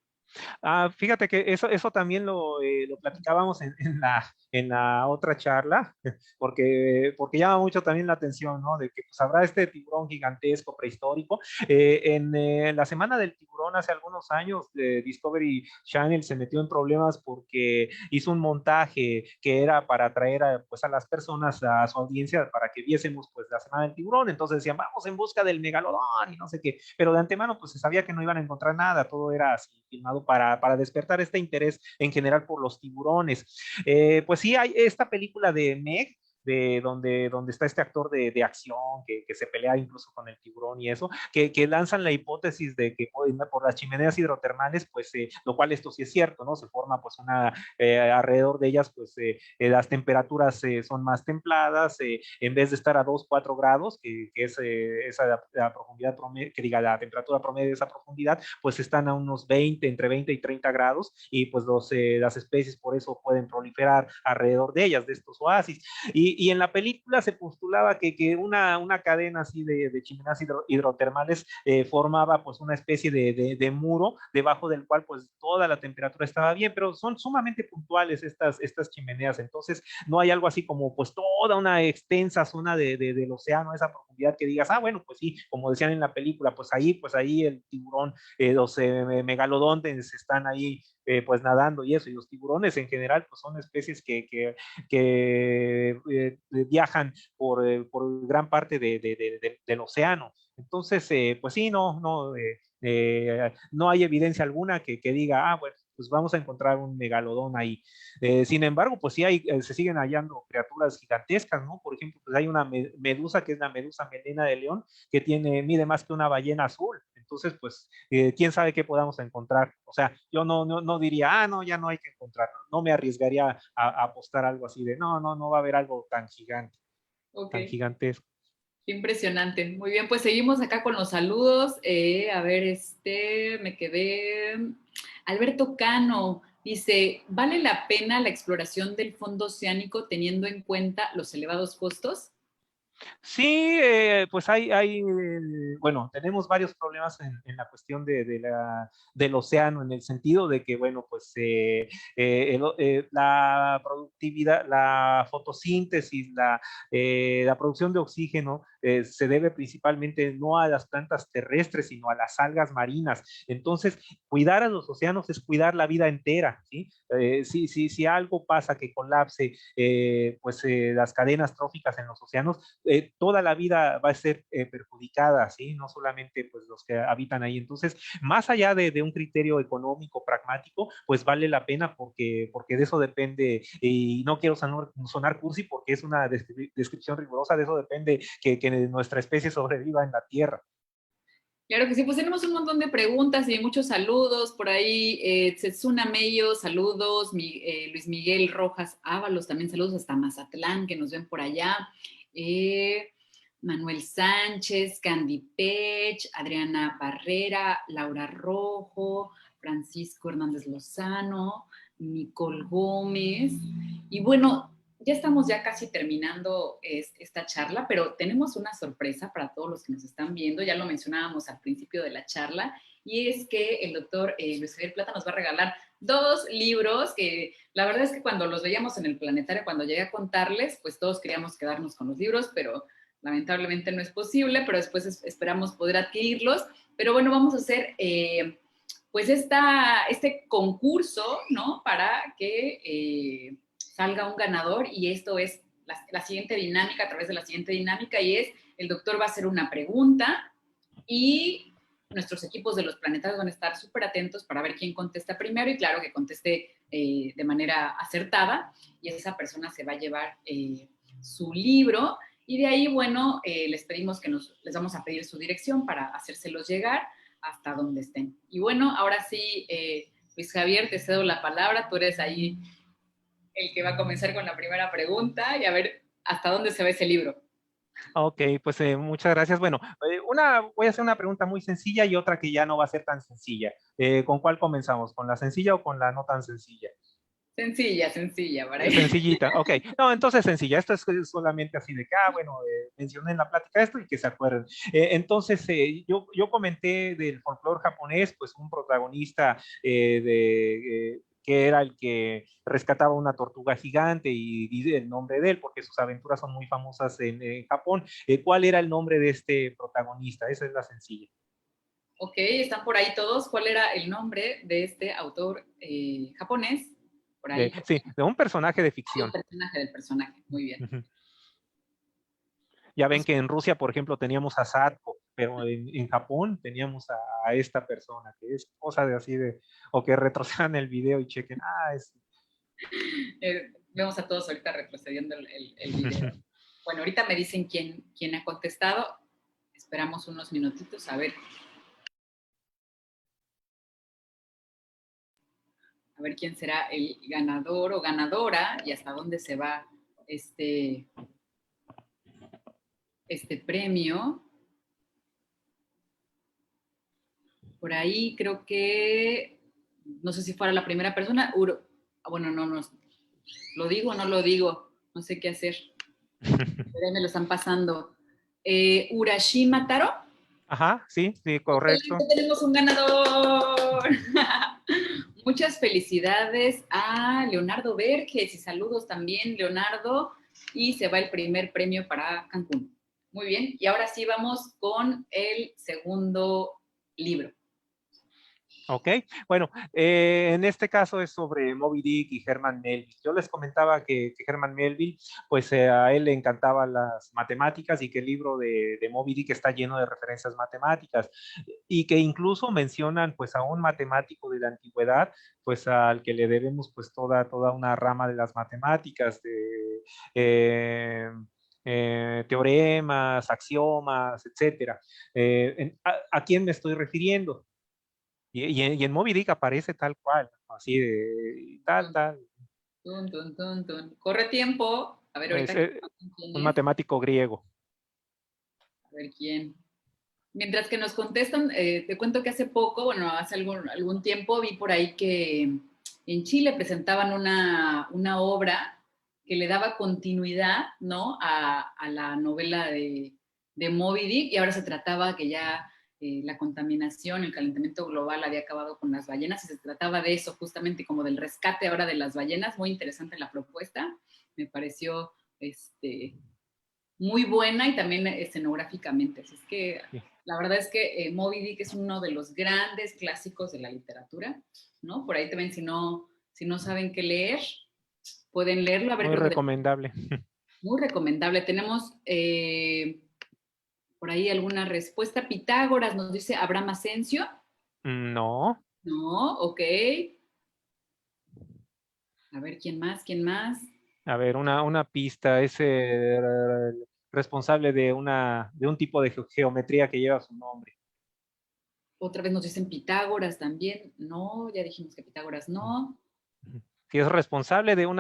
S2: Fíjate que eso también lo platicábamos en la otra charla, porque llama mucho también la atención, ¿no? De que pues habrá este tiburón gigantesco prehistórico. En la semana del tiburón hace algunos años, Discovery Channel se metió en problemas porque hizo un montaje que era para atraer pues a las personas, a su audiencia, para que viésemos pues la semana del tiburón. Entonces decían, vamos en busca del megalodón y no sé qué, pero de antemano pues se sabía que no iban a encontrar nada, todo era así filmado para despertar este interés en general por los tiburones. Pues sí, hay esta película de Meg, donde está este actor de acción que se pelea incluso con el tiburón y eso, que lanzan la hipótesis de que por las chimeneas hidrotermales, pues, lo cual esto sí es cierto, ¿no? Se forma pues alrededor de ellas, pues, las temperaturas son más templadas, en vez de estar a 2 4 grados, que es esa la profundidad promedio, que diga la temperatura promedio de esa profundidad, pues están a unos 20, entre 20 y 30 grados, y pues las especies por eso pueden proliferar alrededor de ellas, de estos oasis. Y en la película se postulaba que una cadena así de chimeneas hidrotermales formaba pues una especie de muro debajo del cual pues toda la temperatura estaba bien, pero son sumamente puntuales estas chimeneas. Entonces no hay algo así como pues toda una extensa zona del océano, esa profundidad que digas, bueno, pues sí, como decían en la película, pues ahí el tiburón, los megalodontes están ahí pues nadando y eso, y los tiburones en general pues son especies que viajan por gran parte del océano. Entonces, pues sí, no hay evidencia alguna que diga, bueno, pues vamos a encontrar un megalodón ahí. Sin embargo, pues sí se siguen hallando criaturas gigantescas, ¿no? Por ejemplo, pues hay una medusa que es la medusa melena de león, que mide más que una ballena azul. Entonces, pues, quién sabe qué podamos encontrar. O sea, yo no diría, no, ya no hay que encontrar. No me arriesgaría a apostar algo así de, no va a haber algo tan gigante,
S1: Ok.
S2: tan gigantesco.
S1: Qué impresionante. Muy bien, pues seguimos acá con los saludos. A ver, me quedé. Alberto Cano dice, ¿vale la pena la exploración del fondo oceánico teniendo en cuenta los elevados costos?
S2: Sí, pues bueno, tenemos varios problemas en la cuestión del océano, en el sentido de que, bueno, pues la productividad, la fotosíntesis, la producción de oxígeno se debe principalmente no a las plantas terrestres, sino a las algas marinas. Entonces, cuidar a los océanos es cuidar la vida entera, ¿sí? Si algo pasa que colapse, pues las cadenas tróficas en los océanos, toda la vida va a ser perjudicada, ¿sí? No solamente pues los que habitan ahí. Entonces, más allá de un criterio económico, pragmático, pues vale la pena porque de eso depende, y no quiero sonar cursi porque es una descripción rigurosa, de eso depende que nuestra especie sobreviva en la Tierra.
S1: Claro que sí, pues tenemos un montón de preguntas y muchos saludos por ahí. Tsetsuna Mello, saludos. Luis Miguel Rojas Ábalos, también saludos hasta Mazatlán, que nos ven por allá. Eh, Manuel Sánchez, Candy Pech, Adriana Barrera, Laura Rojo, Francisco Hernández Lozano, Nicole Gómez. Y bueno, ya estamos casi terminando esta charla, pero tenemos una sorpresa para todos los que nos están viendo. Ya lo mencionábamos al principio de la charla, y es que el doctor Luis Javier Plata nos va a regalar 2 libros que la verdad es que cuando los veíamos en el planetario, cuando llegué a contarles, pues todos queríamos quedarnos con los libros, pero lamentablemente no es posible, pero después esperamos poder adquirirlos. Pero bueno, vamos a hacer pues este concurso, ¿no? Para que salga un ganador, y esto es la siguiente dinámica, a través de la siguiente dinámica, y es, el doctor va a hacer una pregunta y nuestros equipos de los planetarios van a estar súper atentos para ver quién contesta primero, y claro que conteste de manera acertada, y esa persona se va a llevar su libro. Y de ahí, bueno, les pedimos que les vamos a pedir su dirección para hacérselos llegar hasta donde estén. Y bueno, ahora sí, Luis Javier, te cedo la palabra, tú eres ahí el que va a comenzar con la primera pregunta y a ver hasta dónde se ve ese libro.
S2: Ok, pues muchas gracias. Bueno, voy a hacer una pregunta muy sencilla y otra que ya no va a ser tan sencilla. ¿Con cuál comenzamos? ¿Con la sencilla o con la no tan sencilla?
S1: Sencilla, sencilla, para ir.
S2: Sencillita, ok. No, entonces sencilla. Esto es solamente así de que, bueno, mencioné en la plática esto y que se acuerden. Entonces, yo comenté del folclore japonés, pues un protagonista que era el que rescataba una tortuga gigante y di el nombre de él, porque sus aventuras son muy famosas en Japón. ¿Cuál era el nombre de este protagonista? Esa es la sencilla.
S1: Ok, están por ahí todos. ¿Cuál era el nombre de este autor japonés? Por ahí.
S2: Sí, de un personaje de
S1: El
S2: ficción.
S1: personaje del personaje. Muy bien.
S2: Ujú. Ya ven que en Rusia, por ejemplo, teníamos a Sadko, pero en Japón teníamos a esta persona, que es cosa de así de, o que retrocedan el video y chequen,
S1: Vemos a todos ahorita retrocediendo el video. Bueno, ahorita me dicen quién ha contestado. Esperamos unos minutitos a ver quién será el ganador o ganadora y hasta dónde se va este, este premio. Por ahí creo que, no sé si fuera la primera persona, bueno, no, lo digo o no lo digo, no sé qué hacer. Pero ahí me lo están pasando. Urashima Taro.
S2: Ajá, sí, sí, correcto.
S1: Tenemos un ganador. Muchas felicidades a Leonardo Verges y saludos también, Leonardo. Y se va el primer premio para Cancún. Muy bien, y ahora sí vamos con el segundo libro.
S2: Ok, bueno, en este caso es sobre Moby Dick y Herman Melville. Yo les comentaba que Herman Melville, pues a él le encantaban las matemáticas y que el libro de Moby Dick está lleno de referencias matemáticas y que incluso mencionan pues a un matemático de la antigüedad, pues al que le debemos pues toda una rama de las matemáticas, de teoremas, axiomas, etcétera. ¿A quién me estoy refiriendo? Y en Moby Dick aparece tal cual, así de tal.
S1: Tun, tun, tun, tun. Corre tiempo. A ver,
S2: Es
S1: ahorita quién
S2: un
S1: es.
S2: matemático griego.
S1: A ver quién. Mientras que nos contestan, te cuento que hace poco, bueno, hace algún tiempo vi por ahí que en Chile presentaban una obra que le daba continuidad, ¿no? A la novela de Moby Dick y ahora se trataba que ya la contaminación, el calentamiento global había acabado con las ballenas y se trataba de eso, justamente como del rescate ahora de las ballenas. Muy interesante la propuesta, me pareció muy buena y también escenográficamente. Así es que
S2: Sí.
S1: la verdad es que Moby Dick es uno de los grandes clásicos de la literatura, ¿no? Por ahí también si no saben qué leer, pueden leerlo. A ver,
S2: Muy
S1: creo que
S2: recomendable.
S1: muy recomendable. Tenemos por ahí alguna respuesta. Pitágoras nos dice Abraham Asensio.
S2: No.
S1: No, ok. A ver, ¿quién más? ¿Quién más?
S2: A ver, una pista. Es responsable de un tipo de geometría que lleva su nombre.
S1: Otra vez nos dicen Pitágoras también. No, ya dijimos que Pitágoras no.
S2: Sí, es responsable de un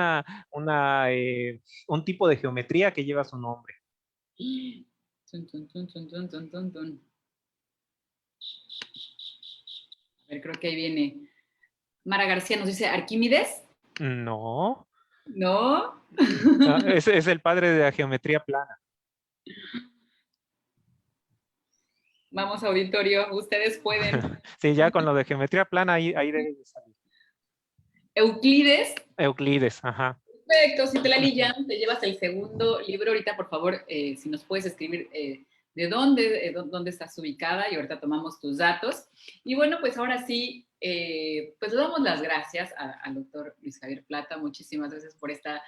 S2: tipo de geometría que lleva su nombre.
S1: Tun, tun, tun, tun, tun, tun, tun, tun. A ver, creo que ahí viene. Mara García nos dice Arquímedes.
S2: No.
S1: No.
S2: Es el padre de la geometría plana.
S1: Vamos, auditorio, ustedes pueden.
S2: Sí, ya con lo de geometría plana ahí debe de salir.
S1: Euclides.
S2: Euclides, ajá.
S1: Perfecto, Citlali Yan, te llevas el segundo libro. Ahorita, por favor, si nos puedes escribir dónde estás ubicada y ahorita tomamos tus datos. Y bueno, pues ahora sí, pues le damos las gracias al doctor Luis Javier Plata. Muchísimas gracias por esta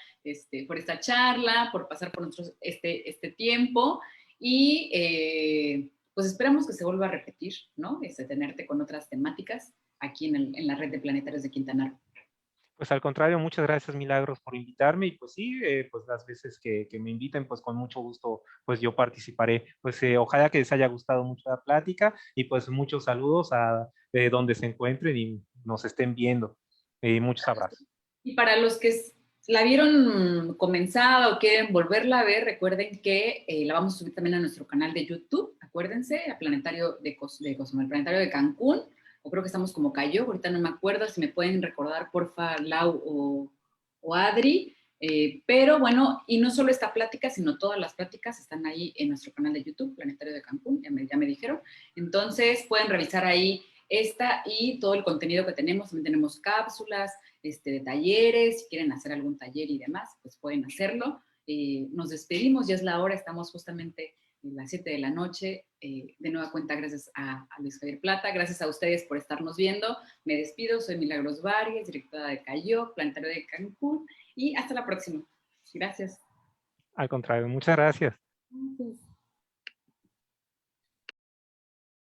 S1: charla, por pasar por nosotros este tiempo y pues esperamos que se vuelva a repetir, ¿no? Tenerte con otras temáticas aquí en la red de planetarios de Quintana Roo.
S2: Pues al contrario, muchas gracias Milagros por invitarme y pues sí, pues las veces que me inviten, pues con mucho gusto, pues yo participaré. Pues ojalá que les haya gustado mucho la plática y pues muchos saludos a donde se encuentren y nos estén viendo. Muchos abrazos.
S1: Y para los que la vieron comenzada o quieren volverla a ver, recuerden que la vamos a subir también a nuestro canal de YouTube. Acuérdense, a Planetario de Cozumel, el Planetario de Cancún, o creo que estamos como cayó, ahorita no me acuerdo, si me pueden recordar, porfa, Lau o Adri. Pero bueno, y no solo esta plática, sino todas las pláticas están ahí en nuestro canal de YouTube, Planetario de Cancún, ya me dijeron. Entonces pueden revisar ahí esta y todo el contenido que tenemos. También tenemos cápsulas, de talleres, si quieren hacer algún taller y demás, pues pueden hacerlo. Nos despedimos, ya es la hora, estamos justamente en las 7 de la noche. De nueva cuenta, gracias a Luis Javier Plata, gracias a ustedes por estarnos viendo. Me despido, soy Milagros Vargas, directora de Cayo, Planetario de Cancún, y hasta la próxima. Gracias.
S2: Al contrario, muchas gracias.
S1: Gracias.